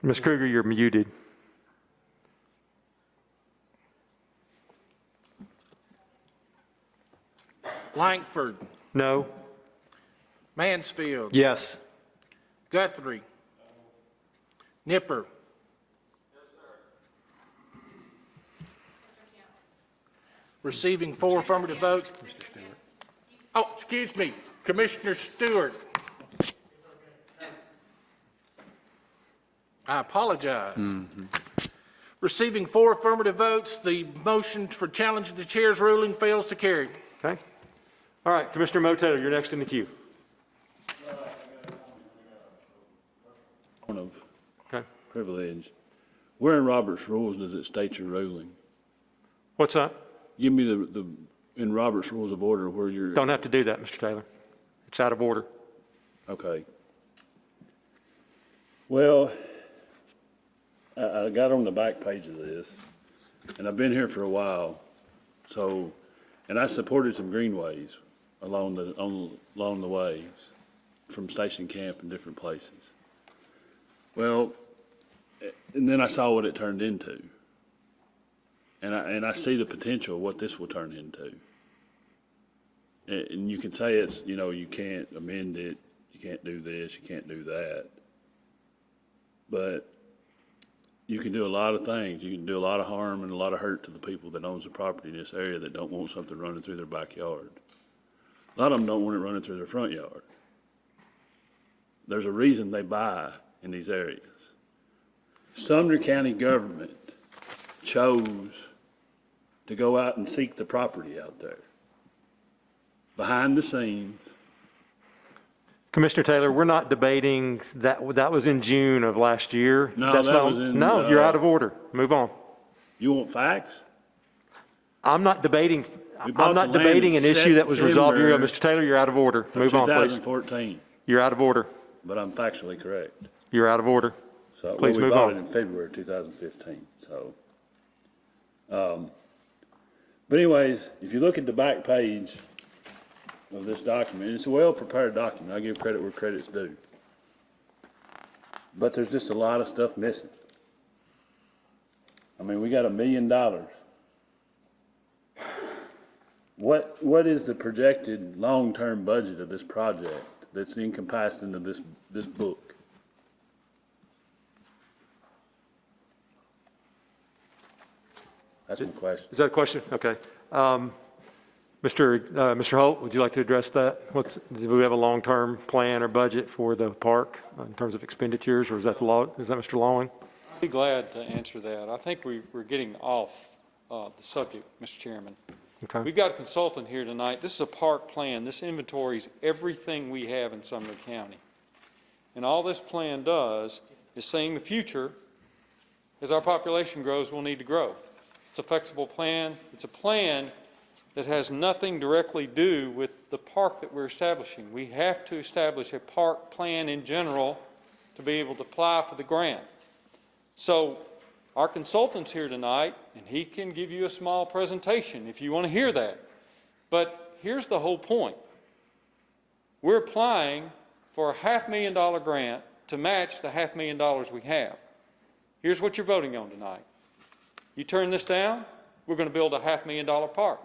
Ms. Kruger, you're muted. Lankford. No. Mansfield. Yes. Guthrie. Nipper. Receiving 4 affirmative votes. Oh, excuse me, Commissioner Stewart. I apologize. Receiving 4 affirmative votes, the motion for challenge of the chair's ruling fails to carry. Okay. All right, Commissioner Mo Taylor, you're next in the queue. Point of Okay. privilege. Where in Robert's rules does it state your ruling? What's that? Give me the in Robert's Rules of Order where you're. Don't have to do that, Mr. Taylor. It's out of order. Okay. Well, I got on the back page of this, and I've been here for a while, so, and I supported some greenways along the ways from Station Camp and different places. Well, and then I saw what it turned into. And I see the potential of what this will turn into. And you can say it's, you can't amend it, you can't do this, you can't do that. But you can do a lot of things. You can do a lot of harm and a lot of hurt to the people that owns the property in this area that don't want something running through their backyard. A lot of them don't want it running through their front yard. There's a reason they buy in these areas. Sumner County government chose to go out and seek the property out there. Behind the scenes. Commissioner Taylor, we're not debating that. That was in June of last year. No, That's that not, was in, no, you're out of order. Move on. You want facts? I'm not debating. We bought I'm not the land debating in an issue that was resolved. September Mr. Taylor, you're out of order. Move on, please. 2014, You're out of order. but I'm factually correct. You're out of order. So, Please we move bought on. it in February 2015, so. But anyways, if you look at the back page of this document, it's a well-prepared document. I give credit where credit's due. But there's just a lot of stuff missing. I mean, we got $1 million. What is the projected long-term budget of this project that's encompassed into this book? That's my question. Is that a question? Okay. Mr. Holt, would you like to address that? Do we have a long-term plan or budget for the park in terms of expenditures, or is that Mr. Lawing? I'd be glad to answer that. I think we're getting off the subject, Mr. Chairman. Okay. We've got a consultant here tonight. This is a park plan. This inventories everything we have in Sumner County. And all this plan does is saying the future, as our population grows, we'll need to grow. It's a flexible plan. It's a plan that has nothing directly to do with the park that we're establishing. We have to establish a park plan in general to be able to apply for the grant. So our consultant's here tonight, and he can give you a small presentation if you want to hear that. But here's the whole point. We're applying for a $500,000 grant to match the $500,000 we have. Here's what you're voting on tonight. You turn this down, we're going to build a $500,000 park.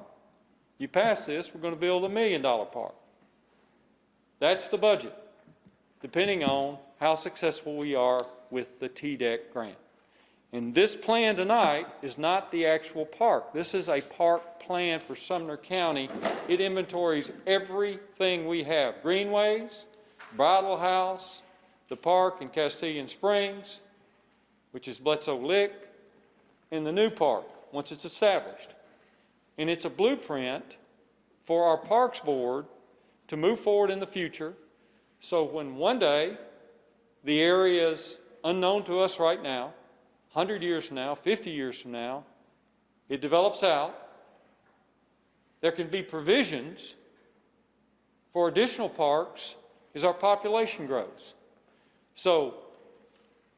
You pass this, we're going to build a $1 million park. That's the budget, depending on how successful we are with the TDEC grant. And this plan tonight is not the actual park. This is a park plan for Sumner County. It inventories everything we have. Greenways, Bridle House, the park in Castilian Springs, which is Bledsoe Lick, and the new park, once it's established. And it's a blueprint for our Parks Board to move forward in the future. So when one day the area is unknown to us right now, 100 years from now, 50 years from now, it develops out, there can be provisions for additional parks as our population grows. So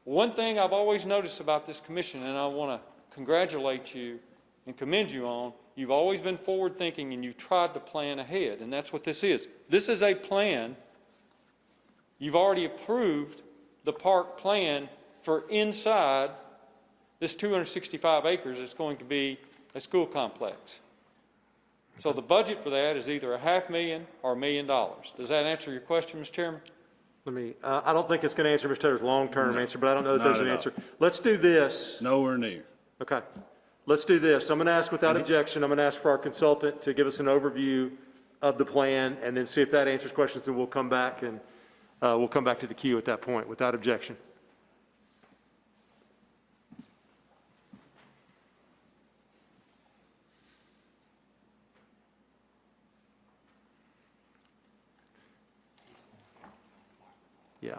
one thing I've always noticed about this commission, and I want to congratulate you and commend you on, you've always been forward thinking and you've tried to plan ahead, and that's what this is. This is a plan. You've already approved the park plan for inside this 265 acres. It's going to be a school complex. So the budget for that is either a $500,000 or $1 million. Does that answer your question, Mr. Chairman? I don't think it's going to answer Mr. Taylor's long-term answer, but I don't know that there's an answer. Let's do this. Nowhere near. Okay. Let's do this. I'm going to ask without objection, I'm going to ask for our consultant to give us an overview of the plan and then see if that answers questions, and we'll come back and we'll come back to the queue at that point without objection. Yeah.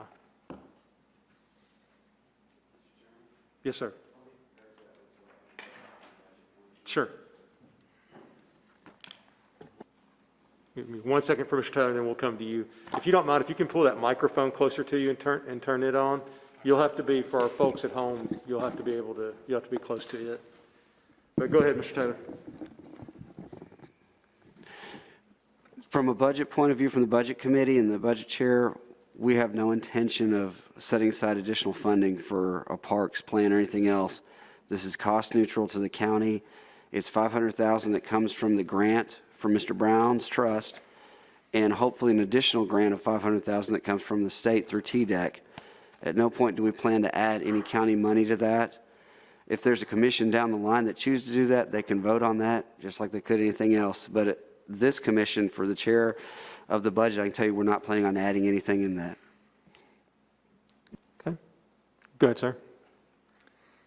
Yes, sir. Sure. Give me 1 second for Mr. Taylor, and then we'll come to you. If you don't mind, if you can pull that microphone closer to you and turn it on. You'll have to be, for our folks at home, you'll have to be close to it. But go ahead, Mr. Taylor. From a budget point of view, from the Budget Committee and the Budget Chair, we have no intention of setting aside additional funding for a parks plan or anything else. This is cost neutral to the county. It's $500,000 that comes from the grant from Mr. Brown's trust, and hopefully an additional grant of $500,000 that comes from the state through TDEC. At no point do we plan to add any county money to that. If there's a commission down the line that chooses to do that, they can vote on that just like they could anything else. But this commission, for the chair of the budget, I can tell you we're not planning on adding anything in that. Okay. Go ahead, sir.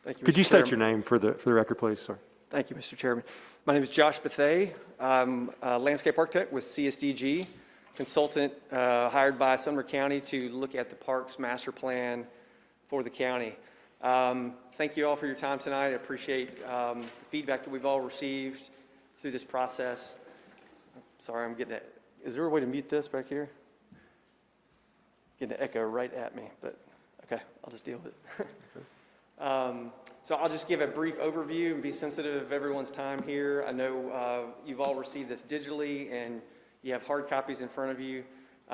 Thank you, Could Mr. you state Chairman. your name for the record, please, sir? Thank you, Mr. Chairman. My name is Josh Bethay. I'm a landscape architect with CSDG, consultant hired by Sumner County to look at the parks master plan for the county. Thank you all for your time tonight. I appreciate the feedback that we've all received through this process. Sorry, I'm getting it. Is there a way to mute this back here? Getting an echo right at me, but okay, I'll just deal with it. So I'll just give a brief overview and be sensitive of everyone's time here. I know you've all received this digitally and you have hard copies in front of you.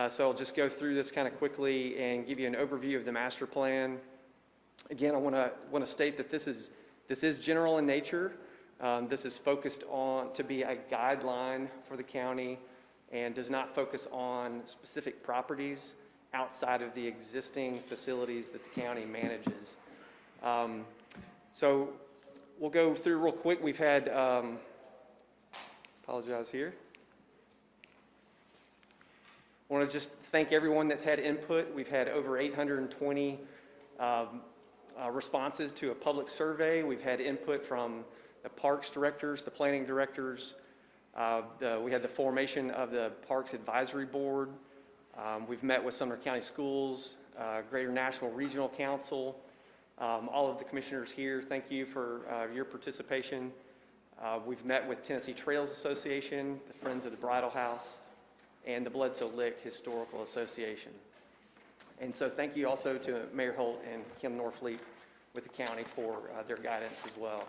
So I'll just go through this kind of quickly and give you an overview of the master plan. Again, I want to state that this is general in nature. This is focused on to be a guideline for the county and does not focus on specific properties outside of the existing facilities that the county manages. So we'll go through real quick. We've had Apologize here. I want to just thank everyone that's had input. We've had over 820 responses to a public survey. We've had input from the parks directors, the planning directors. We had the formation of the Parks Advisory Board. We've met with Sumner County Schools, Greater Nashville Regional Council, all of the commissioners here. Thank you for your participation. We've met with Tennessee Trails Association, the Friends of the Bridle House, and the Bledsoe Lick Historical Association. And so thank you also to Mayor Holt and Kim Norfleet with the county for their guidance as well.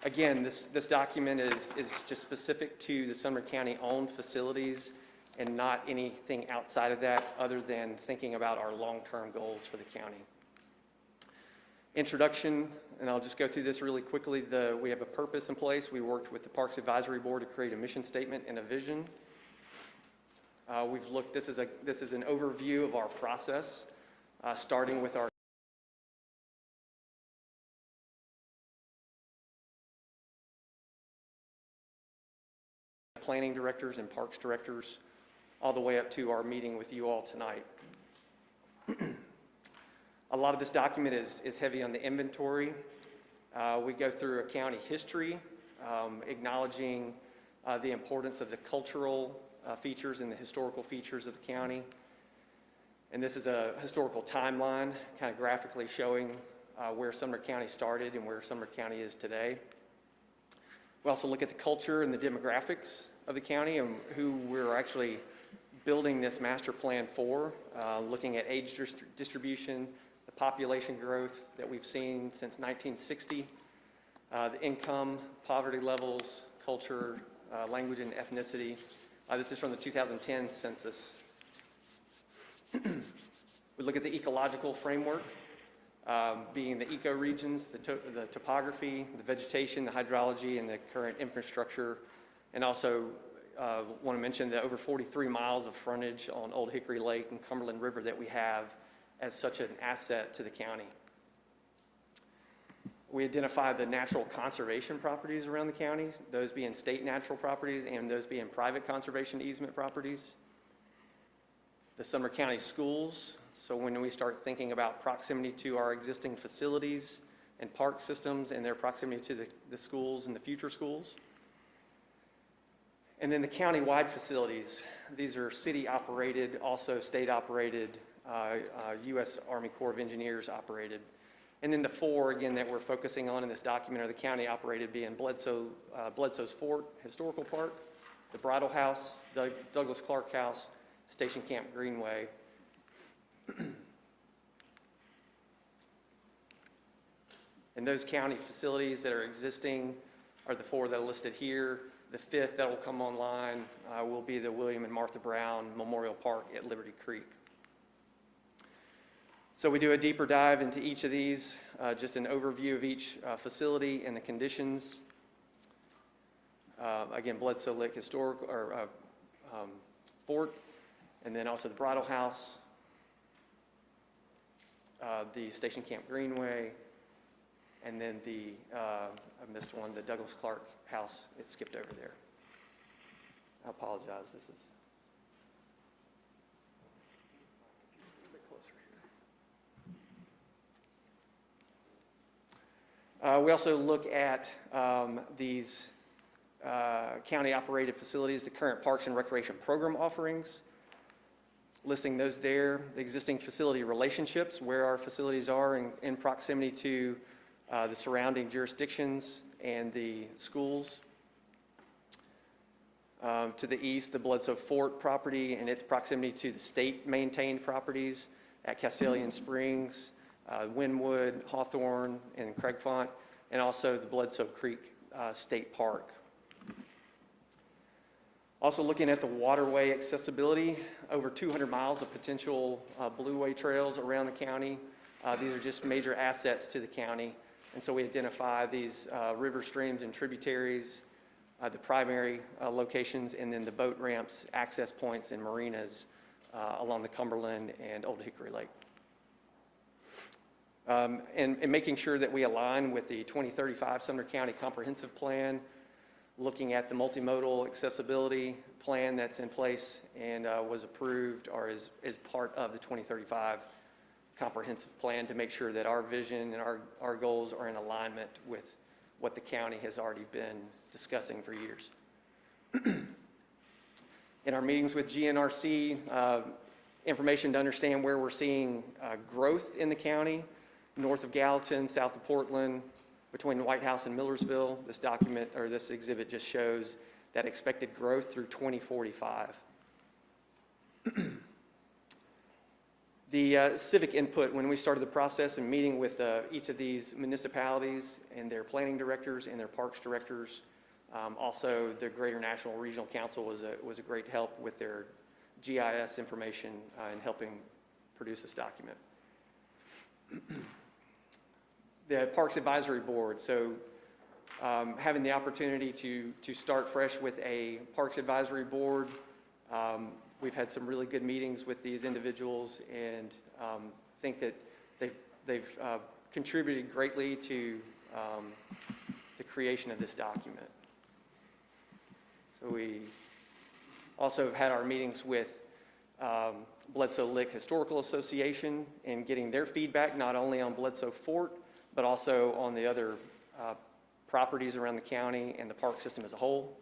Again, this document is just specific to the Sumner County-owned facilities and not anything outside of that other than thinking about our long-term goals for the county. Introduction, and I'll just go through this really quickly. We have a purpose in place. We worked with the Parks Advisory Board to create a mission statement and a vision. This is an overview of our process, starting with our planning directors and parks directors, all the way up to our meeting with you all tonight. A lot of this document is heavy on the inventory. We go through a county history, acknowledging the importance of the cultural features and the historical features of the county. And this is a historical timeline, kind of graphically showing where Sumner County started and where Sumner County is today. We also look at the culture and the demographics of the county and who we're actually building this master plan for, looking at age distribution, the population growth that we've seen since 1960, the income, poverty levels, culture, language and ethnicity. This is from the 2010 census. We look at the ecological framework, being the ecoregions, the topography, the vegetation, the hydrology, and the current infrastructure. And also want to mention the over 43 miles of frontage on Old Hickory Lake and Cumberland River that we have as such an asset to the county. We identify the natural conservation properties around the county, those being state natural properties and those being private conservation easement properties. The Sumner County schools, so when we start thinking about proximity to our existing facilities and park systems and their proximity to the schools and the future schools. And then the county-wide facilities. These are city-operated, also state-operated, U.S. Army Corps of Engineers operated. And then the four, again, that we're focusing on in this document are the county-operated, being Bledsoe's Fort Historical Park, the Bridle House, the Douglas Clark House, Station Camp Greenway. And those county facilities that are existing are the four that are listed here. The fifth that will come online will be the William and Martha Brown Memorial Park at Liberty Creek. So we do a deeper dive into each of these, just an overview of each facility and the conditions. Again, Bledsoe Lick Historical or Fort, and then also the Bridle House, the Station Camp Greenway, and then the, I missed one, the Douglas Clark House. It skipped over there. I apologize. This is a bit closer here. We also look at these county-operated facilities, the current Parks and Recreation Program offerings, listing those there, the existing facility relationships, where our facilities are in proximity to the surrounding jurisdictions and the schools. To the east, the Bledsoe Fort property and its proximity to the state-maintained properties at Castalian Springs, Wynwood, Hawthorne, and Craigfont, and also the Bledsoe Creek State Park. Also looking at the waterway accessibility, over 200 miles of potential blueway trails around the county. These are just major assets to the county. And so we identify these river streams and tributaries, the primary locations, and then the boat ramps, access points, and marinas along the Cumberland and Old Hickory Lake. And making sure that we align with the 2035 Sumner County Comprehensive Plan looking at the multimodal accessibility plan that's in place and was approved or is part of the 2035 comprehensive plan to make sure that our vision and our goals are in alignment with what the county has already been discussing for years. In our meetings with GNRC, information to understand where we're seeing growth in the county, north of Gallatin, south of Portland, between White House and Millersville. This document or this exhibit just shows that expected growth through 2045. The civic input, when we started the process and meeting with each of these municipalities and their planning directors and their parks directors, also the Greater National Regional Council was a great help with their GIS information in helping produce this document. The Parks Advisory Board, so having the opportunity to start fresh with a Parks Advisory Board. We've had some really good meetings with these individuals and think that they've contributed greatly to the creation of this document. So we also have had our meetings with Bledsoe Lick Historical Association and getting their feedback not only on Bledsoe Fort, but also on the other properties around the county and the park system as a whole.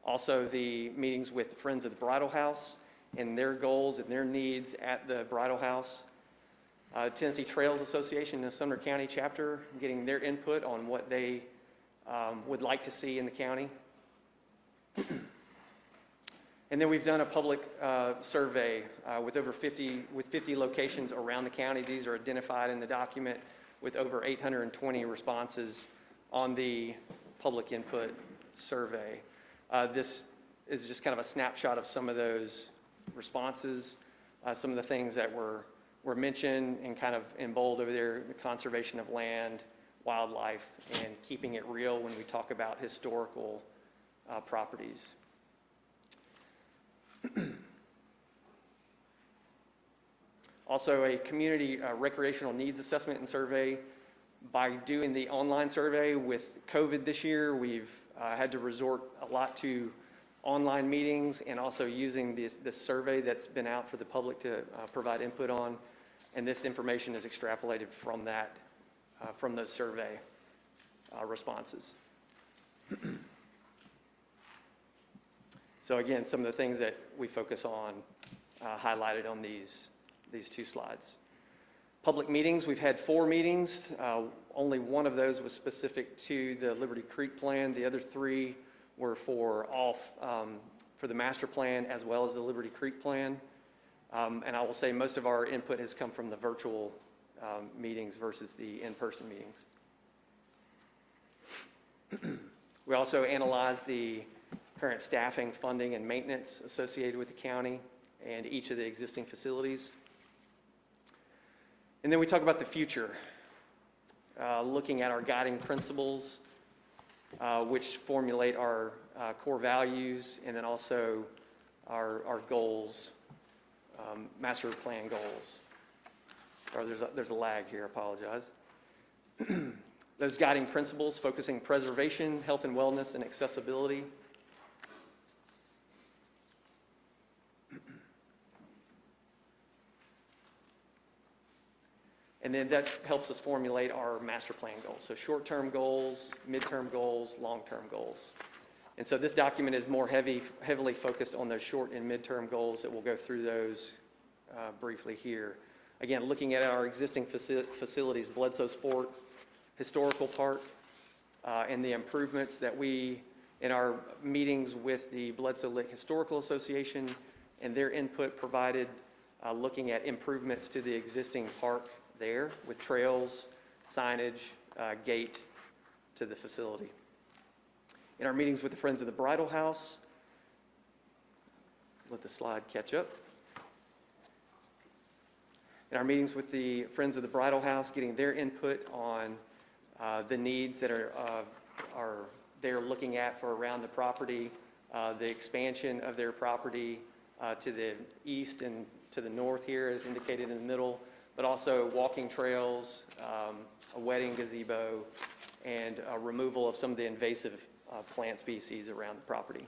Also, the meetings with the Friends of the Bridal House and their goals and their needs at the Bridal House. Tennessee Trails Association, the Sumner County chapter, getting their input on what they would like to see in the county. And then we've done a public survey with over 50 locations around the county. These are identified in the document with over 820 responses on the public input survey. This is just kind of a snapshot of some of those responses, some of the things that were mentioned and kind of in bold over there: the conservation of land, wildlife, and keeping it real when we talk about historical properties. Also, a community recreational needs assessment and survey. By doing the online survey with COVID this year, we've had to resort a lot to online meetings and also using this survey that's been out for the public to provide input on. And this information is extrapolated from that, from those survey responses. So again, some of the things that we focus on highlighted on these two slides. Public meetings, we've had 4 meetings. Only one of those was specific to the Liberty Creek plan. The other 3 were for the master plan as well as the Liberty Creek plan. And I will say most of our input has come from the virtual meetings versus the in-person meetings. We also analyzed the current staffing, funding, and maintenance associated with the county and each of the existing facilities. And then we talk about the future, looking at our guiding principles, which formulate our core values, and then also our goals, master plan goals. Or there's a lag here, I apologize. Those guiding principles focusing preservation, health and wellness, and accessibility. And then that helps us formulate our master plan goals. So short-term goals, midterm goals, long-term goals. And so this document is more heavily focused on those short and midterm goals that we'll go through those briefly here. Again, looking at our existing facilities, Bledsoe's Fort, Historical Park, and the improvements that we, in our meetings with the Bledsoe Lick Historical Association and their input provided, looking at improvements to the existing park there with trails, signage, gate to the facility. In our meetings with the Friends of the Bridal House, let the slide catch up. In our meetings with the Friends of the Bridal House, getting their input on the needs that they're looking at for around the property, the expansion of their property to the east and to the north here as indicated in the middle, but also walking trails, a wedding gazebo, and removal of some of the invasive plant species around the property.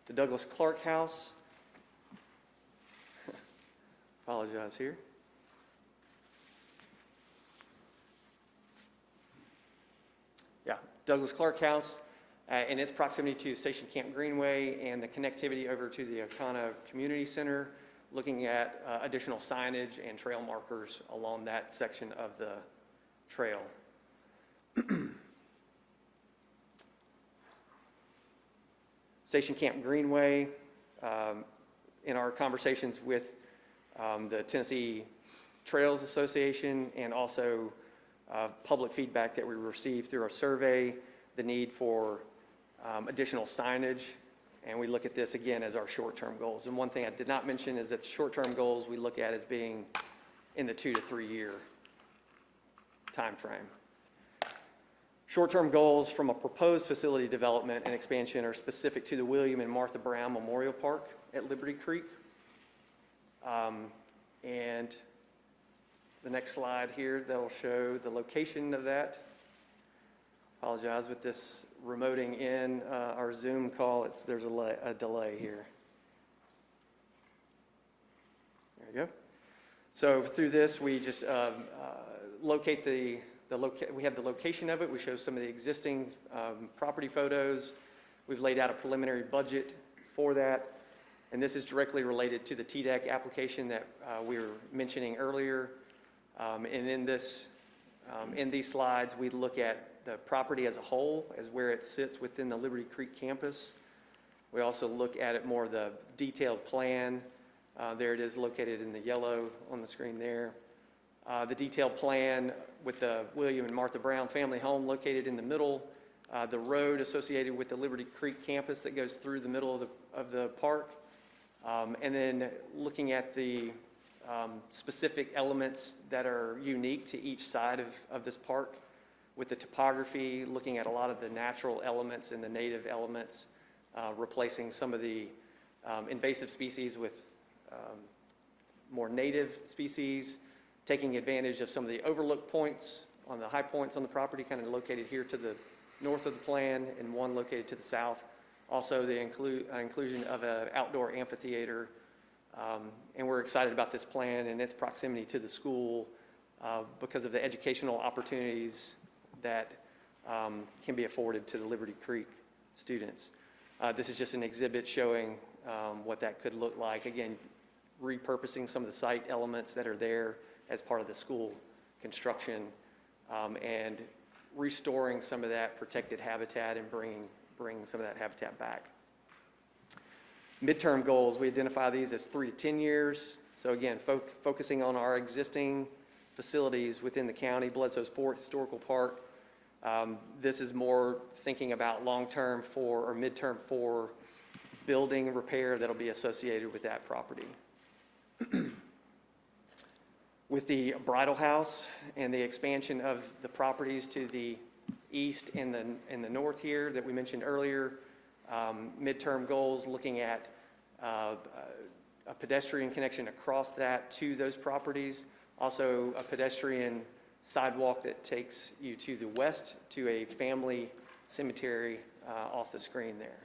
The Douglas Clark House. Apologize here. Yeah, Douglas Clark House and its proximity to Station Camp Greenway and the connectivity over to the Ocana Community Center, looking at additional signage and trail markers along that section of the trail. Station Camp Greenway, in our conversations with the Tennessee Trails Association and also public feedback that we received through our survey, the need for additional signage, and we look at this again as our short-term goals. And one thing I did not mention is that short-term goals we look at as being in the 2 to 3 year time frame. Short-term goals from a proposed facility development and expansion are specific to the William and Martha Brown Memorial Park at Liberty Creek. And the next slide here, that'll show the location of that. Apologize with this remoting in our Zoom call. There's a delay here. There you go. So through this, we just locate we have the location of it. We show some of the existing property photos. We've laid out a preliminary budget for that. And this is directly related to the TDEC application that we were mentioning earlier. And in these slides, we look at the property as a whole, as where it sits within the Liberty Creek campus. We also look at it more the detailed plan. There it is located in the yellow on the screen there. The detailed plan with the William and Martha Brown family home located in the middle, the road associated with the Liberty Creek campus that goes through the middle of the park, and then looking at the specific elements that are unique to each side of this park with the topography, looking at a lot of the natural elements and the native elements, replacing some of the invasive species with more native species, taking advantage of some of the overlook points on the high points on the property, kind of located here to the north of the plan and one located to the south. Also the inclusion of an outdoor amphitheater. And we're excited about this plan and its proximity to the school because of the educational opportunities that can be afforded to the Liberty Creek students. This is just an exhibit showing what that could look like. Again, repurposing some of the site elements that are there as part of the school construction and restoring some of that protected habitat and bringing some of that habitat back. Midterm goals, we identify these as 3 to 10 years. So again, focusing on our existing facilities within the county, Bledsoe Fort Historical Park. This is more thinking about long-term or midterm for building repair that'll be associated with that property. With the Bridal House and the expansion of the properties to the east and the north here that we mentioned earlier, midterm goals looking at a pedestrian connection across that to those properties, also a pedestrian sidewalk that takes you to the west to a family cemetery off the screen there.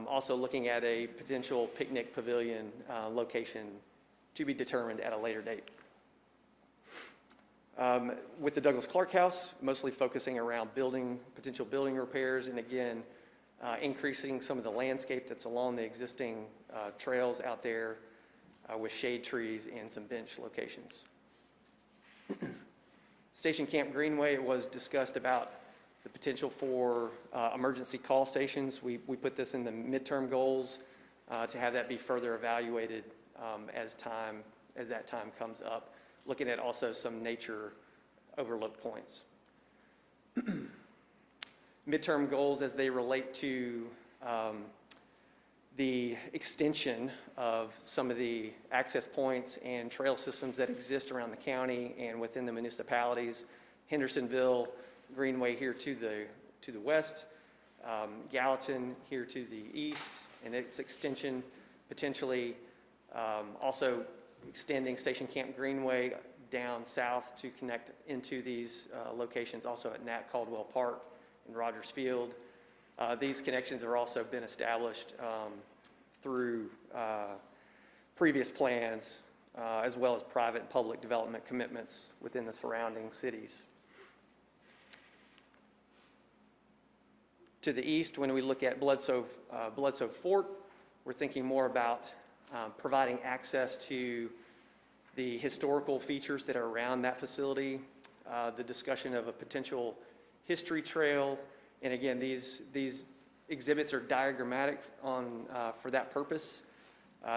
Also looking at a potential picnic pavilion location to be determined at a later date. With the Douglas Clark House, mostly focusing around potential building repairs, and again, increasing some of the landscape that's along the existing trails out there with shade trees and some bench locations. Station Camp Greenway, it was discussed about the potential for emergency call stations. We put this in the midterm goals to have that be further evaluated as that time comes up, looking at also some nature overlook points. Midterm goals as they relate to the extension of some of the access points and trail systems that exist around the county and within the municipalities. Hendersonville Greenway here to the west, Gallatin here to the east, and its extension potentially also extending Station Camp Greenway down south to connect into these locations, also at Nat Caldwell Park and Rogers Field. These connections have also been established through previous plans, as well as private and public development commitments within the surrounding cities. To the east, when we look at Bledsoe Fort, we're thinking more about providing access to the historical features that are around that facility, the discussion of a potential history trail. And again, these exhibits are diagrammatic for that purpose.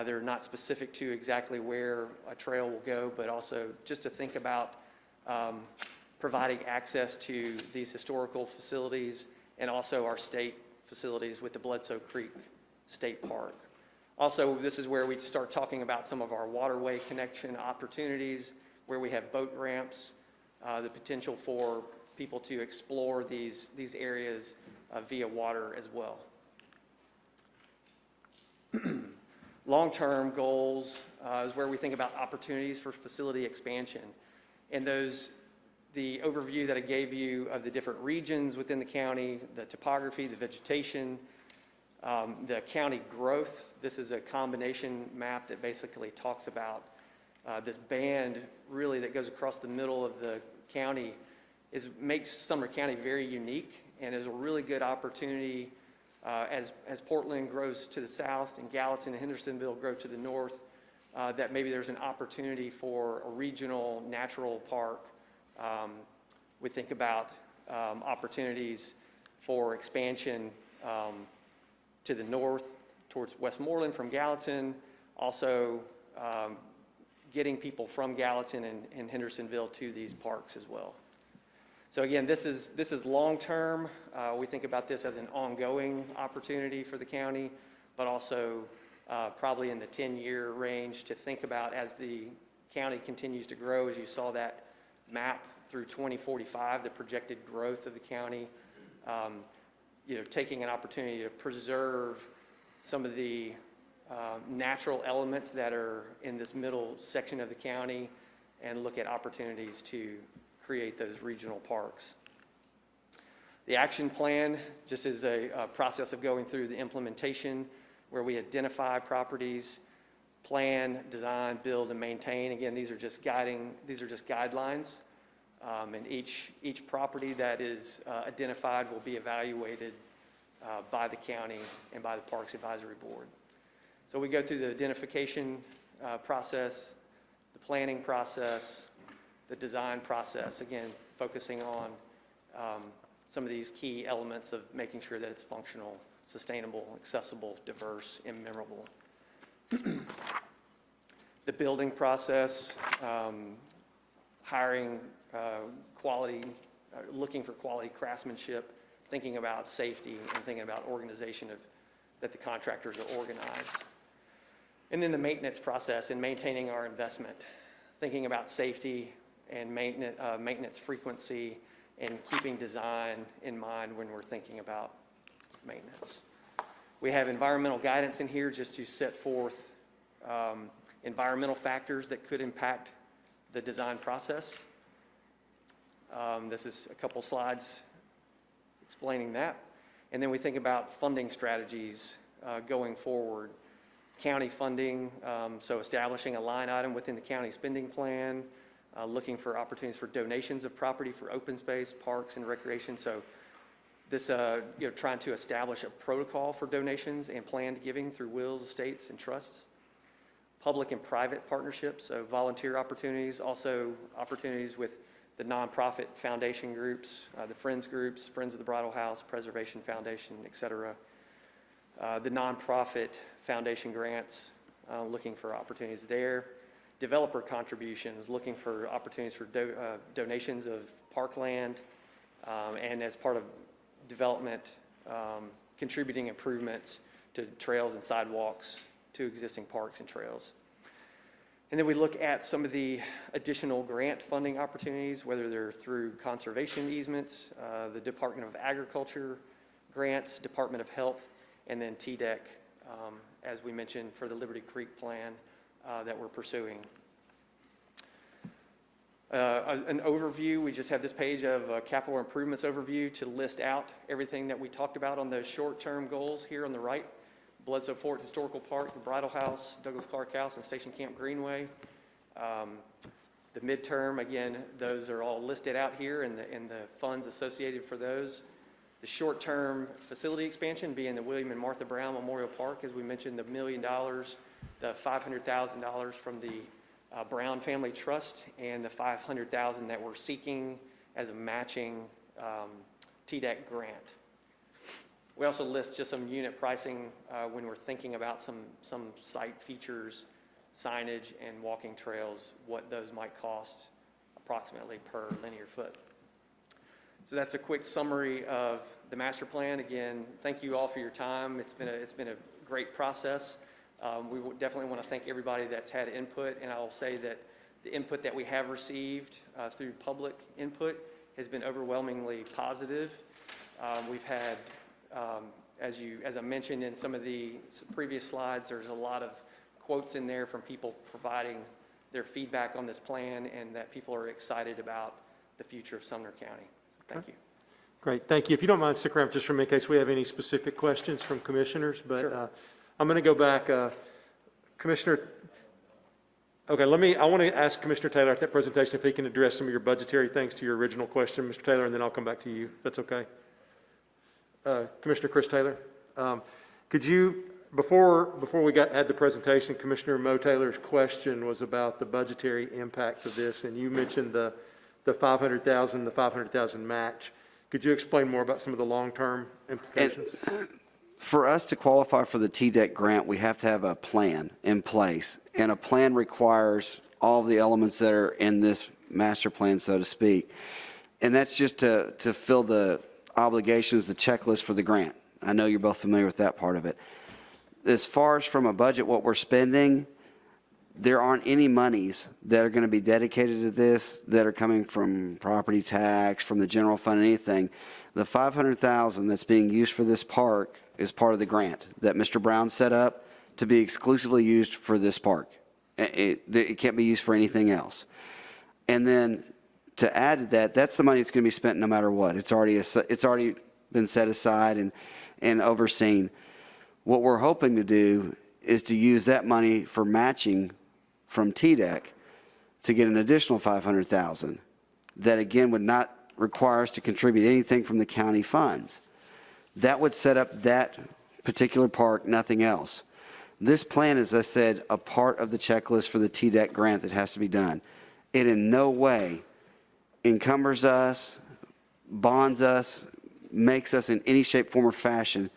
They're not specific to exactly where a trail will go, but also just to think about providing access to these historical facilities and also our state facilities with the Bledsoe Creek State Park. Also, this is where we start talking about some of our waterway connection opportunities, where we have boat ramps, the potential for people to explore these areas via water as well. Long-term goals is where we think about opportunities for facility expansion. And the overview that I gave you of the different regions within the county, the topography, the vegetation, the county growth. This is a combination map that basically talks about this band really that goes across the middle of the county makes Sumner County very unique and is a really good opportunity as Portland grows to the south and Gallatin and Hendersonville grow to the north, that maybe there's an opportunity for a regional natural park. We think about opportunities for expansion to the north towards Westmoreland from Gallatin, also getting people from Gallatin and Hendersonville to these parks as well. So again, this is long-term. We think about this as an ongoing opportunity for the county, but also probably in the 10-year range to think about as the county continues to grow, as you saw that map through 2045, the projected growth of the county, taking an opportunity to preserve some of the natural elements that are in this middle section of the county and look at opportunities to create those regional parks. The action plan just is a process of going through the implementation where we identify properties, plan, design, build, and maintain. Again, these are just guidelines. And each property that is identified will be evaluated by the county and by the Parks Advisory Board. So we go through the identification process, the planning process, the design process, again, focusing on some of these key elements of making sure that it's functional, sustainable, accessible, diverse, and memorable. The building process, hiring quality, looking for quality craftsmanship, thinking about safety, and thinking about organization that the contractors are organized. And then the maintenance process and maintaining our investment, thinking about safety and maintenance frequency and keeping design in mind when we're thinking about maintenance. We have environmental guidance in here just to set forth environmental factors that could impact the design process. This is a couple slides explaining that. And then we think about funding strategies going forward. County funding, so establishing a line item within the county spending plan, looking for opportunities for donations of property for open space, parks, and recreation. So this, trying to establish a protocol for donations and planned giving through wills, estates, and trusts. Public and private partnerships, so volunteer opportunities, also opportunities with the nonprofit foundation groups, the Friends groups, Friends of the Bridal House, Preservation Foundation, et cetera. The nonprofit foundation grants, looking for opportunities there. Developer contributions, looking for opportunities for donations of parkland, and as part of development, contributing improvements to trails and sidewalks to existing parks and trails. And then we look at some of the additional grant funding opportunities, whether they're through conservation easements, the Department of Agriculture grants, Department of Health, and then TDEC, as we mentioned, for the Liberty Creek plan, that we're pursuing. An overview, we just have this page of capital improvements overview to list out everything that we talked about on those short-term goals here on the right. Bledsoe Fort Historical Park, the Bridal House, Douglas Clark House, and Station Camp Greenway. The midterm, again, those are all listed out here and the funds associated for those. The short-term facility expansion being the William and Martha Brown Memorial Park, as we mentioned, the $1 million, the $500,000 from the Brown Family Trust, and the $500,000 that we're seeking as a matching TDEC grant. We also list just some unit pricing when we're thinking about some site features, signage, and walking trails, what those might cost approximately per linear foot. So that's a quick summary of the master plan. Again, thank you all for your time. It's been a great process. We definitely want to thank everybody that's had input, and I will say that the input that we have received through public input has been overwhelmingly positive. We've had, as I mentioned in some of the previous slides, there's a lot of quotes in there from people providing their feedback on this plan, and that people are excited about the future of Sumner County. So thank you. Great, thank you. If you don't mind, stick around just for a minute in case we have any specific questions from commissioners, but Sure. I'm going to go back. Commissioner, okay, I want to ask Commissioner Taylor at that presentation if he can address some of your budgetary things to your original question, Mr. Taylor, and then I'll come back to you, if that's okay. Commissioner Chris Taylor, could you, before we had the presentation, Commissioner Mo Taylor's question was about the budgetary impact of this, and you mentioned the $500,000 match. Could you explain more about some of the long-term implications? For us to qualify for the TDEC grant, we have to have a plan in place, and a plan requires all of the elements that are in this master plan, so to speak. And that's just to fill the obligations, the checklist for the grant. I know you're both familiar with that part of it. As far as from a budget, what we're spending, there aren't any monies that are going to be dedicated to this that are coming from property tax, from the general fund, anything. The $500,000 that's being used for this park is part of the grant that Mr. Brown set up to be exclusively used for this park. It can't be used for anything else. And then to add to that, that's the money that's going to be spent no matter what. It's already been set aside and overseen. What we're hoping to do is to use that money for matching from TDEC to get an additional $500,000 that again would not require us to contribute anything from the county funds. That would set up that particular park, nothing else. This plan is, as I said, a part of the checklist for the TDEC grant that has to be done. It in no way encumbers us, bonds us, makes us in any shape, form, or fashion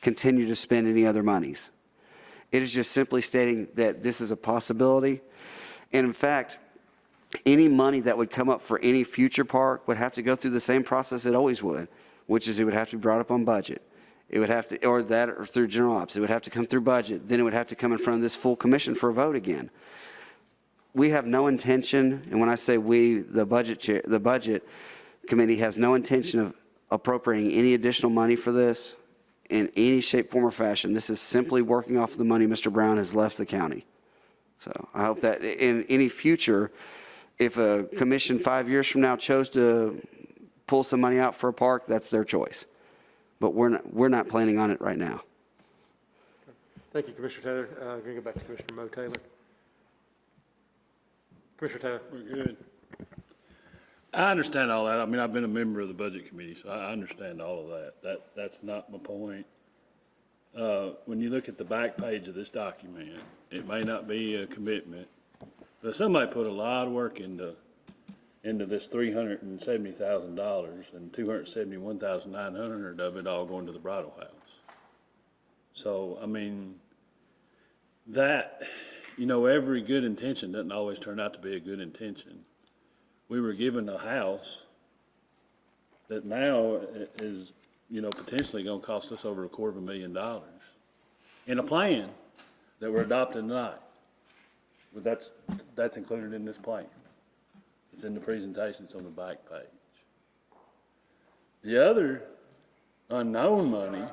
continue to spend any other monies. It is just simply stating that this is a possibility. And in fact, any money that would come up for any future park would have to go through the same process it always would, which is it would have to be brought up on budget. It would have to, or through general ops. It would have to come through budget. Then it would have to come in front of this full commission for a vote again. We have no intention, and when I say we, the budget committee has no intention of appropriating any additional money for this in any shape, form, or fashion. This is simply working off the money Mr. Brown has left the county. So I hope that in any future, if a commission 5 years from now chose to pull some money out for a park, that's their choice. But we're not planning on it right now. Thank you, Commissioner Taylor. I'm going to go back to Commissioner Mo Taylor. Commissioner Taylor. We're good. I understand all that. I mean, I've been a member of the Budget Committee, so I understand all of that. That's not my point. When you look at the back page of this document, it may not be a commitment, but somebody put a lot of work into this $370,000 and $271,900 of it all going to the Bridal House. So, I mean, that, you know, every good intention doesn't always turn out to be a good intention. We were given a house that now is, you know, potentially going to cost us over $250,000 in a plan that we're adopting tonight. But that's included in this plan. It's in the presentations on the back page. The other unknown money.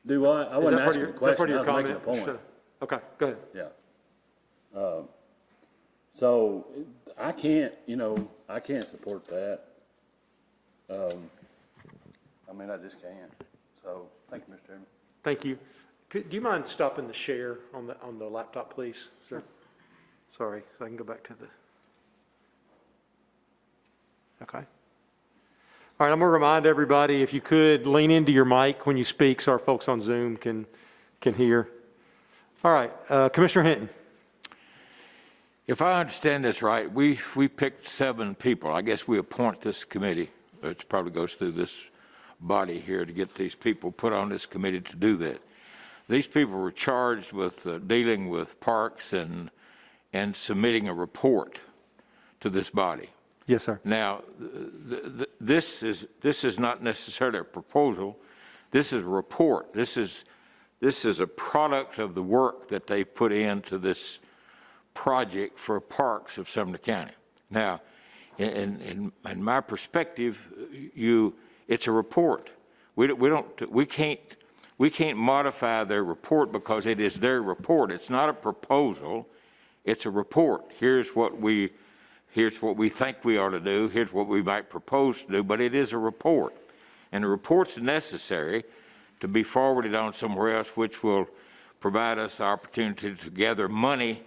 Do I? I Is wasn't that part of asking your, a is that part question, of I your was making a comment? point. Okay, go ahead. Yeah. So I can't, I can't support that. I mean, I just can't. So, thank you, Mr. Chairman. Thank you. Do you mind stopping the share on the laptop, please, sir? Sorry, so I can go back to the, okay. All right, I'm going to remind everybody, if you could, lean into your mic when you speak so our folks on Zoom can hear. All right, Commissioner Hinton. If I understand this right, we picked 7 people. I guess we appoint this committee. It probably goes through this body here to get these people put on this committee to do that. These people were charged with dealing with parks and submitting a report to this body. Yes, sir. Now, this is not necessarily a proposal. This is a report. This is a product of the work that they put into this project for parks of Sumner County. Now, in my perspective, it's a report. We can't modify their report because it is their report. It's not a proposal. It's a report. Here's what we think we ought to do. Here's what we might propose to do. But it is a report, and the report's necessary to be forwarded on somewhere else, which will provide us the opportunity to gather money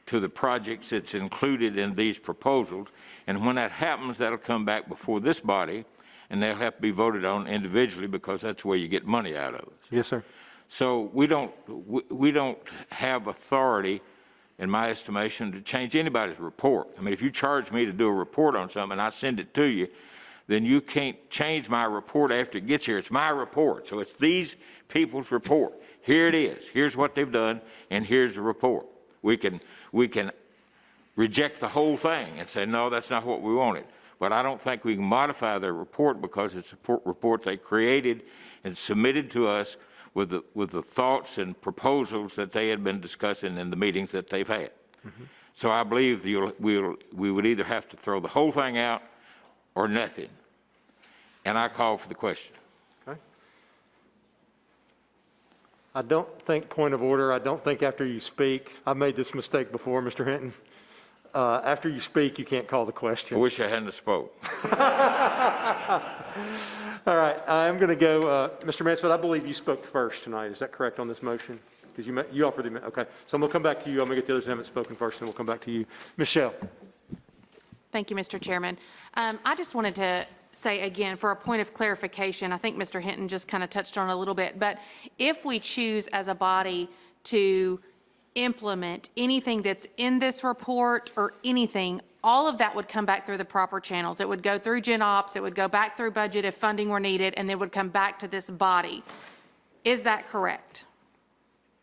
to the projects that's included in these proposals. And when that happens, that'll come back before this body, and they'll have to be voted on individually because that's where you get money out of it. Yes, sir. So we don't have authority, in my estimation, to change anybody's report. I mean, if you charge me to do a report on something and I send it to you, then you can't change my report after it gets here. It's my report. So it's these people's report. Here it is. Here's what they've done, and here's the report. We can reject the whole thing and say, no, that's not what we wanted. But I don't think we can modify their report because it's a report they created and submitted to us with the thoughts and proposals that they had been discussing in the meetings that they've had. Mm-hmm. So I believe we would either have to throw the whole thing out or nothing. And I call for the question. Okay. I don't think, point of order, I don't think after you speak, I've made this mistake before, Mr. Hinton. After you speak, you can't call the question. I wish I hadn't spoke. All right, I'm going to go, Mr. Mansfield, I believe you spoke first tonight. Is that correct on this motion? Because you offered the, okay. So I'm going to come back to you. I'm going to get the others who haven't spoken first, and we'll come back to you. Michelle. Thank you, Mr. Chairman. I just wanted to say again, for a point of clarification, I think Mr. Hinton just kind of touched on it a little bit, but if we choose as a body to implement anything that's in this report or anything, all of that would come back through the proper channels. It would go through Gen Ops, it would go back through budget if funding were needed, and then would come back to this body. Is that correct?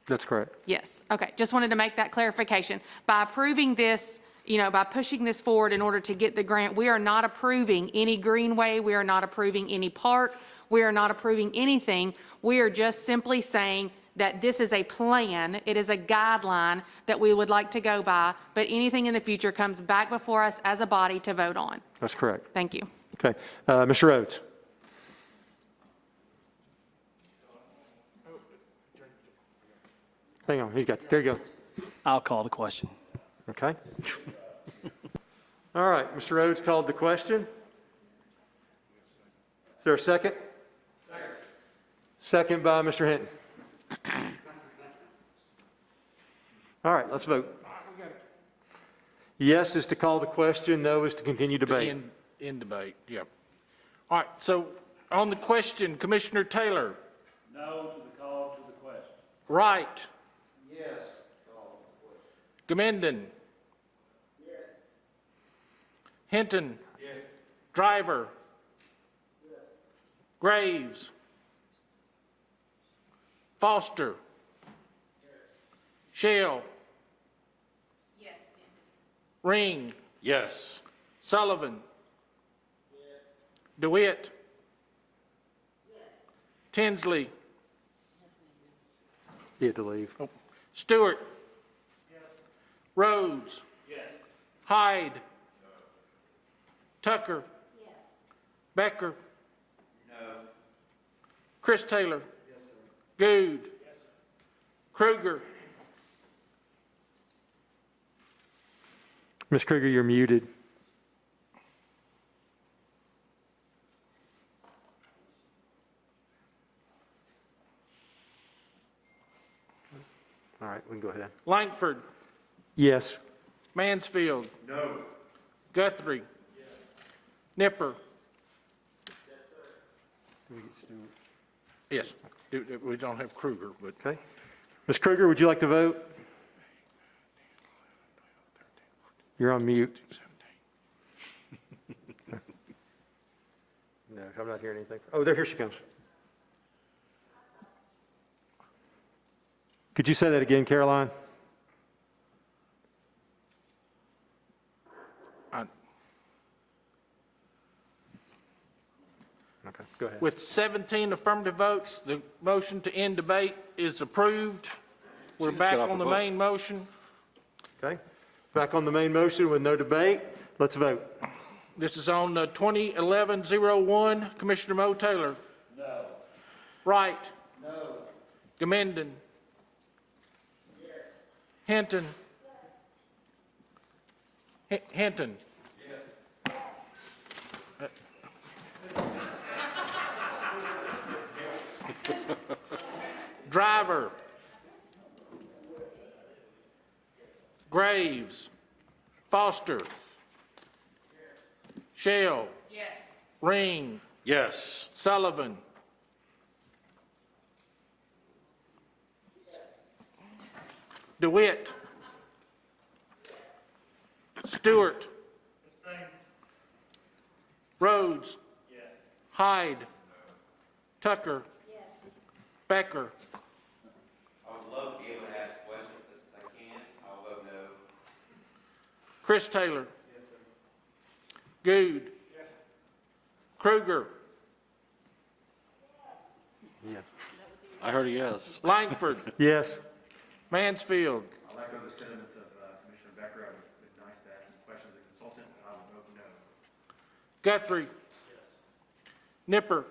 That's correct. Yes. Okay. Just wanted to make that clarification. By approving this, by pushing this forward in order to get the grant, we are not approving any greenway. We are not approving any park. We are not approving anything. We are just simply saying that this is a plan. It is a guideline that we would like to go by, but anything in the future comes back before us as a body to vote on. That's correct. Thank you. Okay. Mr. Rhodes. Hang on. There you go. I'll call the question. Okay. All right. Mr. Rhodes called the question. Is there a second? Second by Mr. Hinton. All right, let's vote. Yes is to call the question, no is to continue debate. In debate, yep. All right, so on the question, Commissioner Taylor? No to the call to the question. Wright? Yes. Call the question. Gemenden? Yes. Hinton? Yes. Driver? Yes. Graves? Foster? Yes. Shell? Yes. Ring? Yes. Sullivan? Yes. DeWitt? Yes. Tinsley? He had to leave. Oh. Stewart? Yes. Rhodes? Yes. Hyde? Tucker? Yes. Becker? No. Chris Taylor? Yes, sir. Goode. Kruger. Ms. Kruger, you're muted. All right, we can go ahead. Langford. Yes. Mansfield. No. Guthrie. Nipper. Yes, we don't have Kruger, but. Okay. Ms. Kruger, would you like to vote? You're on mute. No, I'm not hearing anything. Oh, here she comes. Could you say that again, Caroline? Okay, go ahead. With 17 affirmative votes, the motion to end debate is approved. We're back on the main motion. Okay, back on the main motion with no debate. Let's vote. This is on 2011-01. Commissioner Mo Taylor. No. Wright. No. Gemenden. Yes. Hinton. Hinton. Driver. Graves. Foster. Shell. Yes. Ring. Yes. Sullivan. DeWitt. Stewart. Rhodes. Hyde. Tucker. Becker. I would love to be able to ask questions, but since I can't, I'll vote no. Chris Taylor. Goode. Kruger. Yes. I heard a yes. Langford. Yes. Mansfield. I'll echo the sentiments of Commissioner Becker. It would be nice to ask some questions of the consultant, but I would vote no. Guthrie. Nipper.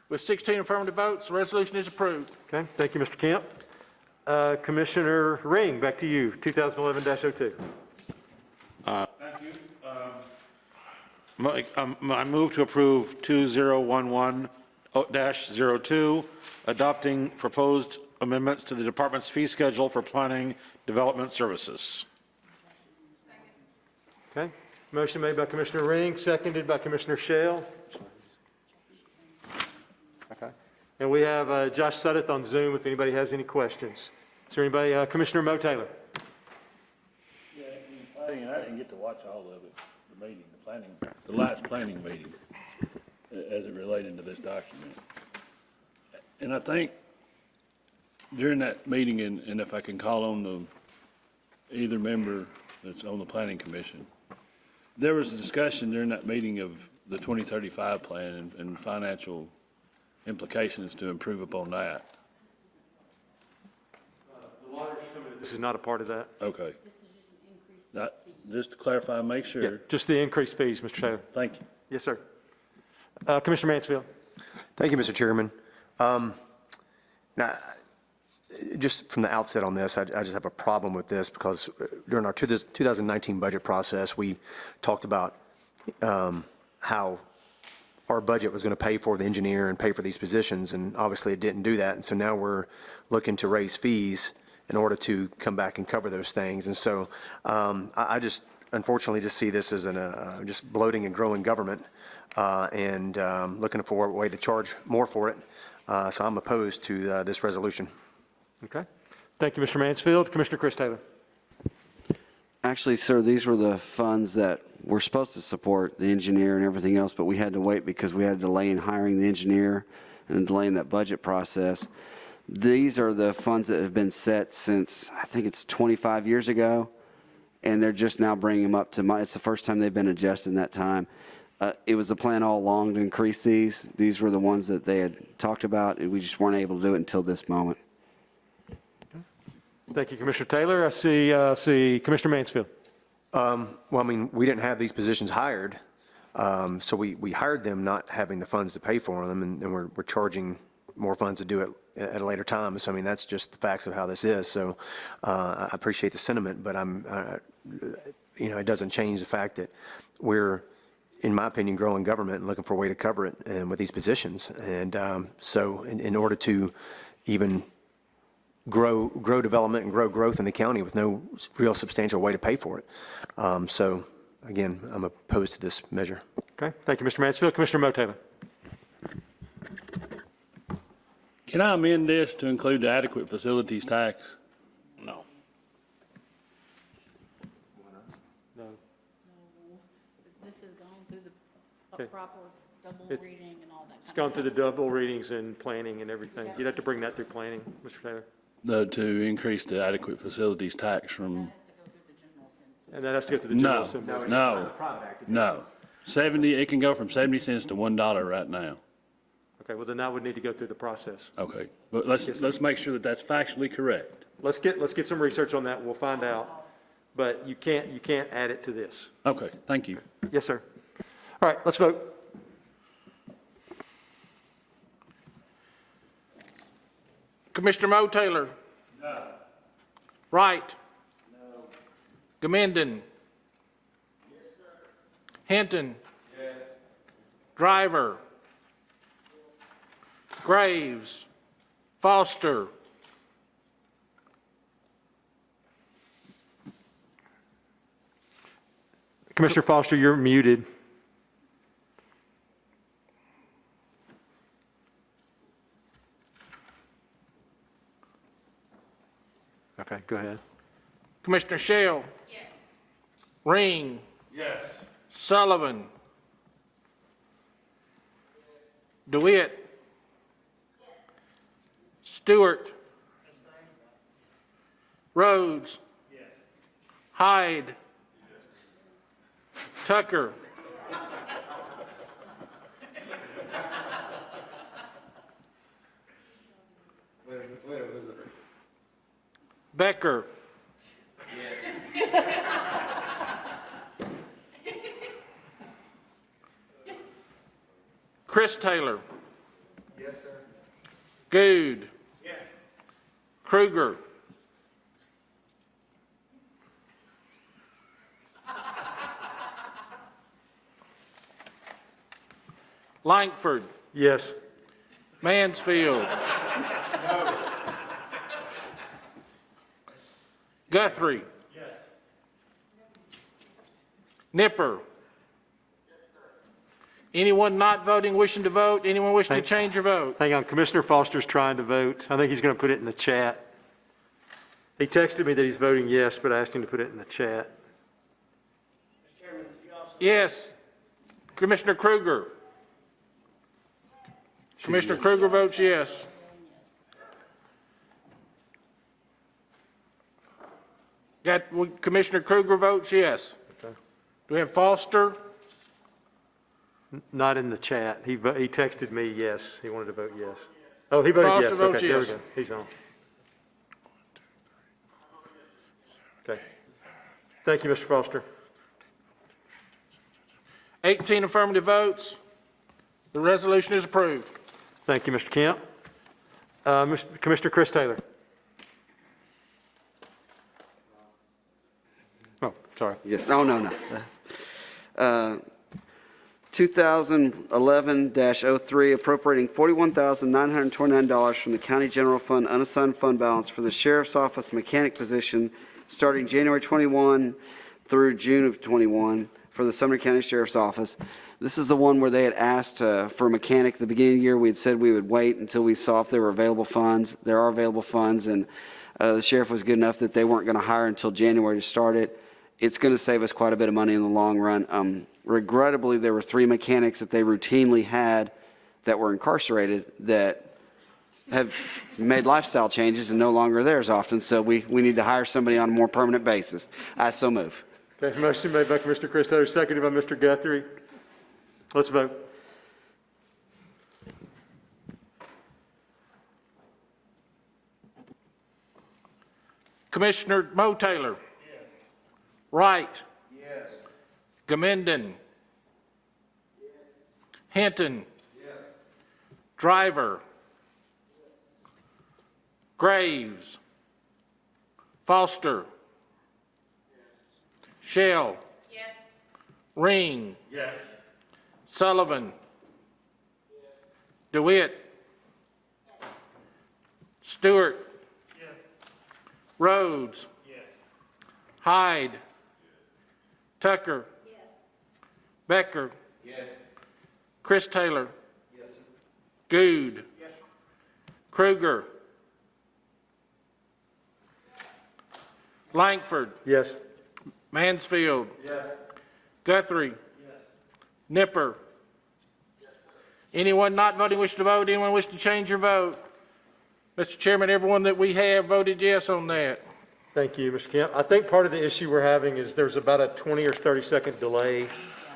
With 16 affirmative votes, the resolution is approved. Okay, thank you, Mr. Kemp. Commissioner Ring, back to you, 2011-02. Thank you. I move to approve 2011-02, adopting proposed amendments to the department's fee schedule for planning development services. Okay, motion made by Commissioner Ring, seconded by Commissioner Shell. Okay, and we have Josh Suddeth on Zoom if anybody has any questions. Is there anybody, Commissioner Mo Taylor? Yeah, I didn't get to watch all of it, the meeting, the last planning meeting, as it related to this document. And I think during that meeting, and if I can call on either member that's on the planning commission, there was a discussion during that meeting of the 2035 plan and financial implications to improve upon that. This is not a part of that. Okay. Just to clarify, make sure. Yeah, just the increased fees, Mr. Taylor. Thank you. Yes, sir. Commissioner Mansfield. Thank you, Mr. Chairman. Now, just from the outset on this, I just have a problem with this because during our 2019 budget process, we talked about how our budget was going to pay for the engineer and pay for these positions, and obviously it didn't do that. And so now we're looking to raise fees in order to come back and cover those things. And so I just unfortunately just see this as just bloating and growing government and looking for a way to charge more for it. So I'm opposed to this resolution. Okay. Thank you, Mr. Mansfield. Commissioner Chris Taylor. Actually, sir, these were the funds that we're supposed to support, the engineer and everything else, but we had to wait because we had a delay in hiring the engineer and a delay in that budget process. These are the funds that have been set since, I think it's 25 years ago, and they're just now bringing them up to it's the first time they've been adjusted in that time. It was a plan all along to increase these. These were the ones that they had talked about, and we just weren't able to do it until this moment. Thank you, Commissioner Taylor. I see Commissioner Mansfield. Well, I mean, we didn't have these positions hired, so we hired them not having the funds to pay for them, and we're charging more funds to do it at a later time. So, I mean, that's just the facts of how this is. So I appreciate the sentiment, but it doesn't change the fact that we're, in my opinion, growing government and looking for a way to cover it and with these positions. And so in order to even grow development and grow growth in the county with no real substantial way to pay for it. So again, I'm opposed to this measure. Okay, thank you, Mr. Mansfield. Commissioner Mo Taylor. Can I amend this to include the adequate facilities tax? No. No. This has gone through the Okay. proper double It's- reading and all that It's kind gone of through stuff. the double readings and planning and everything. You'd have to bring that through planning, Mr. Taylor. No, to increase the adequate facilities tax from, And that has to go through the General no, Assembly. no. 70, it can go from 70 cents to $1 right now. Okay, well, then that would need to go through the process. Okay, but let's make sure that that's factually correct. Let's get some research on that. We'll find out. But you can't add it to this. Okay, thank you. Yes, sir. All right, let's vote. Commissioner Mo Taylor? No. Wright? No. Gamindon? Yes, sir. Hinton? Yes. Driver? Graves? Foster? Commissioner Foster, you're muted. Okay, go ahead. Commissioner Shell? Yes. Ring? Yes. Sullivan? DeWitt? Stewart? Rhodes? Hyde? Tucker? Becker? Chris Taylor? Yes, sir. Good? Yes. Kruger? Lankford? Yes. Mansfield? No. Guthrie? Yes. Nipper? Anyone not voting wishing to vote? Anyone wishing to change your vote? Hang on, Commissioner Foster's trying to vote. I think he's going to put it in the chat. He texted me that he's voting yes, but I asked him to put it in the chat. Yes. Commissioner Kruger? Commissioner Kruger votes yes. Commissioner Kruger votes yes. Okay. Do we have Foster? Not in the chat. He texted me yes. He wanted to vote yes. Oh, he voted yes. Foster votes Okay, there we yes. go. He's on. Okay. Thank you, Mr. Foster. 18 affirmative votes. The resolution is approved. Thank you, Mr. Kemp. Commissioner Chris Taylor. Oh, sorry. Yes, no. 2011-03, appropriating $41,929 from the county general fund unassigned fund balance for the sheriff's office mechanic position starting January 21 through June of 21 for the Sumner County Sheriff's Office. This is the one where they had asked for a mechanic at the beginning of the year. We had said we would wait until we saw if there were available funds. There are available funds, and the sheriff was good enough that they weren't going to hire until January to start it. It's going to save us quite a bit of money in the long run. Regrettably, there were 3 mechanics that they routinely had that were incarcerated that have made lifestyle changes and no longer there as often, so we need to hire somebody on a more permanent basis. I so move. Okay, motion made by Commissioner Chris Taylor, seconded by Mr. Guthrie. Let's vote. Commissioner Mo Taylor? Yes. Wright? Gomenden. Hinton. Driver. Graves. Foster. Shell. Yes. Ring. Yes. Sullivan. DeWitt. Stewart. Rhodes. Hyde. Tucker. Becker. Chris Taylor. Good. Kruger. Langford. Yes. Mansfield. Guthrie. Nipper. Anyone not voting wish to vote? Anyone wish to change your vote? Mr. Chairman, everyone that we have voted yes on that. Thank you, Mr. Kemp. I think part of the issue we're having is there's about a 20 or 30-second delay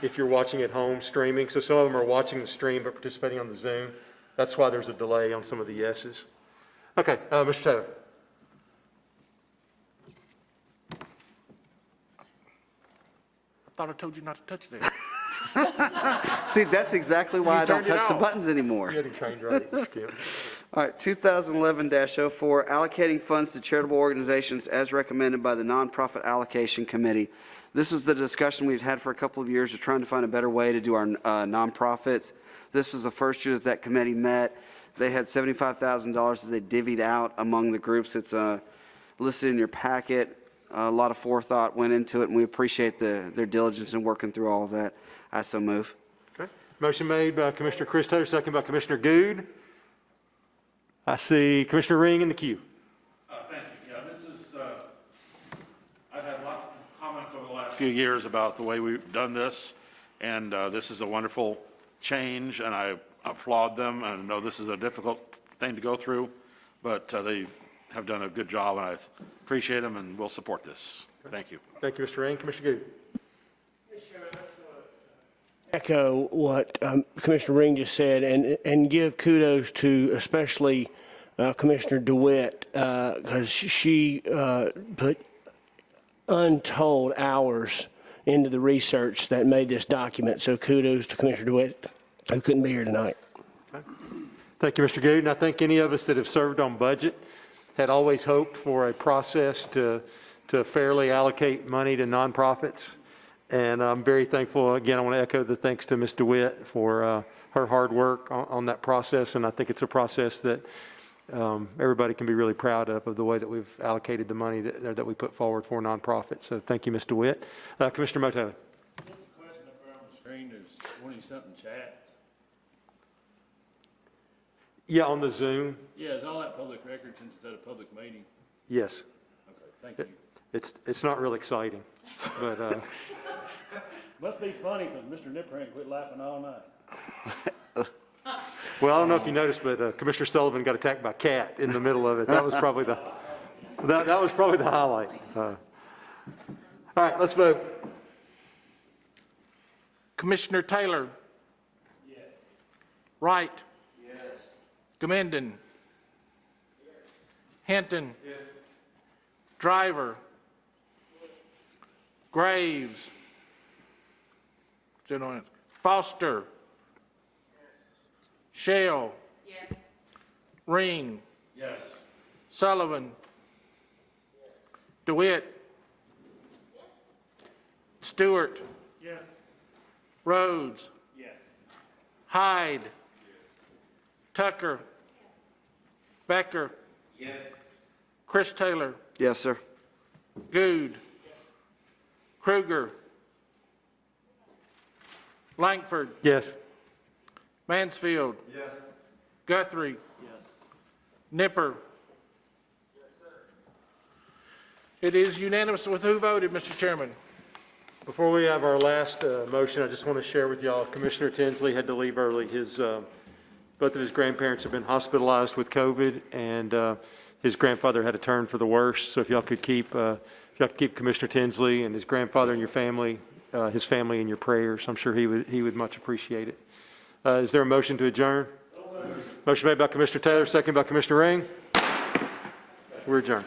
if you're watching at home streaming. So some of them are watching the stream but participating on the Zoom. That's why there's a delay on some of the yeses. Okay, Mr. Taylor. I thought I told you not to touch that. See, that's exactly why I don't turned it touch the off. buttons anymore. You had him trained right, Mr. Kemp. All right, 2011-04, allocating funds to charitable organizations as recommended by the Nonprofit Allocation Committee. This was the discussion we've had for a couple of years of trying to find a better way to do our nonprofits. This was the first year that committee met. They had $75,000 that they divvied out among the groups. It's listed in your packet. A lot of forethought went into it, and we appreciate their diligence in working through all of that. I so move. Okay. Motion made by Commissioner Chris Taylor, second by Commissioner Good. I see Commissioner Ring in the queue. Thank you. Yeah, this is, I've had lots of comments over the last few years about the way we've done this, and this is a wonderful change, and I applaud them. I know this is a difficult thing to go through, but they have done a good job, and I appreciate them, and we'll support this. Thank you. Thank you, Mr. Ring. Commissioner Good. Echo what Commissioner Ring just said and give kudos to especially Commissioner DeWitt because she put untold hours into the research that made this document. So kudos to Commissioner DeWitt, who couldn't be here tonight. Okay. Thank you, Mr. Good. And I think any of us that have served on budget had always hoped for a process to fairly allocate money to nonprofits. And I'm very thankful. Again, I want to echo the thanks to Ms. DeWitt for her hard work on that process. And I think it's a process that everybody can be really proud of the way that we've allocated the money that we put forward for nonprofits. So thank you, Ms. DeWitt. Commissioner Motaylor. Just a question up there on the screen, there's 20-something chats. Yeah, on the Zoom. Yeah, is all that public records instead of public meeting? Yes. Okay, thank you. It's not real exciting, but Must be funny because Mr. Nipper quit laughing all night. well, I don't know if you noticed, but Commissioner Sullivan got attacked by a cat in the middle of it. That was probably the highlight. All right, let's vote. Commissioner Taylor. Yes. Wright. Yes. Gomenden. Yes. Hinton. Yes. Driver. Yes. Graves. Foster. Yes. Shell. Yes. Ring. Yes. Sullivan. Yes. DeWitt. Yes. Stewart. Yes. Rhodes. Yes. Hyde. Yes. Tucker. Yes. Becker. Yes. Chris Taylor. Yes, sir. Good. Yes. Kruger. Langford. Yes. Mansfield. Yes. Guthrie. Yes. Nipper. Yes, sir. It is unanimous with who voted, Mr. Chairman? Before we have our last motion, I just want to share with y'all, Commissioner Tinsley had to leave early. Both of his grandparents have been hospitalized with COVID, and his grandfather had a turn for the worse. So if y'all could keep Commissioner Tinsley and his grandfather and your family, his family in your prayers, I'm sure he would much appreciate it. Is there a motion to adjourn? Motion made by Commissioner Taylor, second by Commissioner Ring. We're adjourned.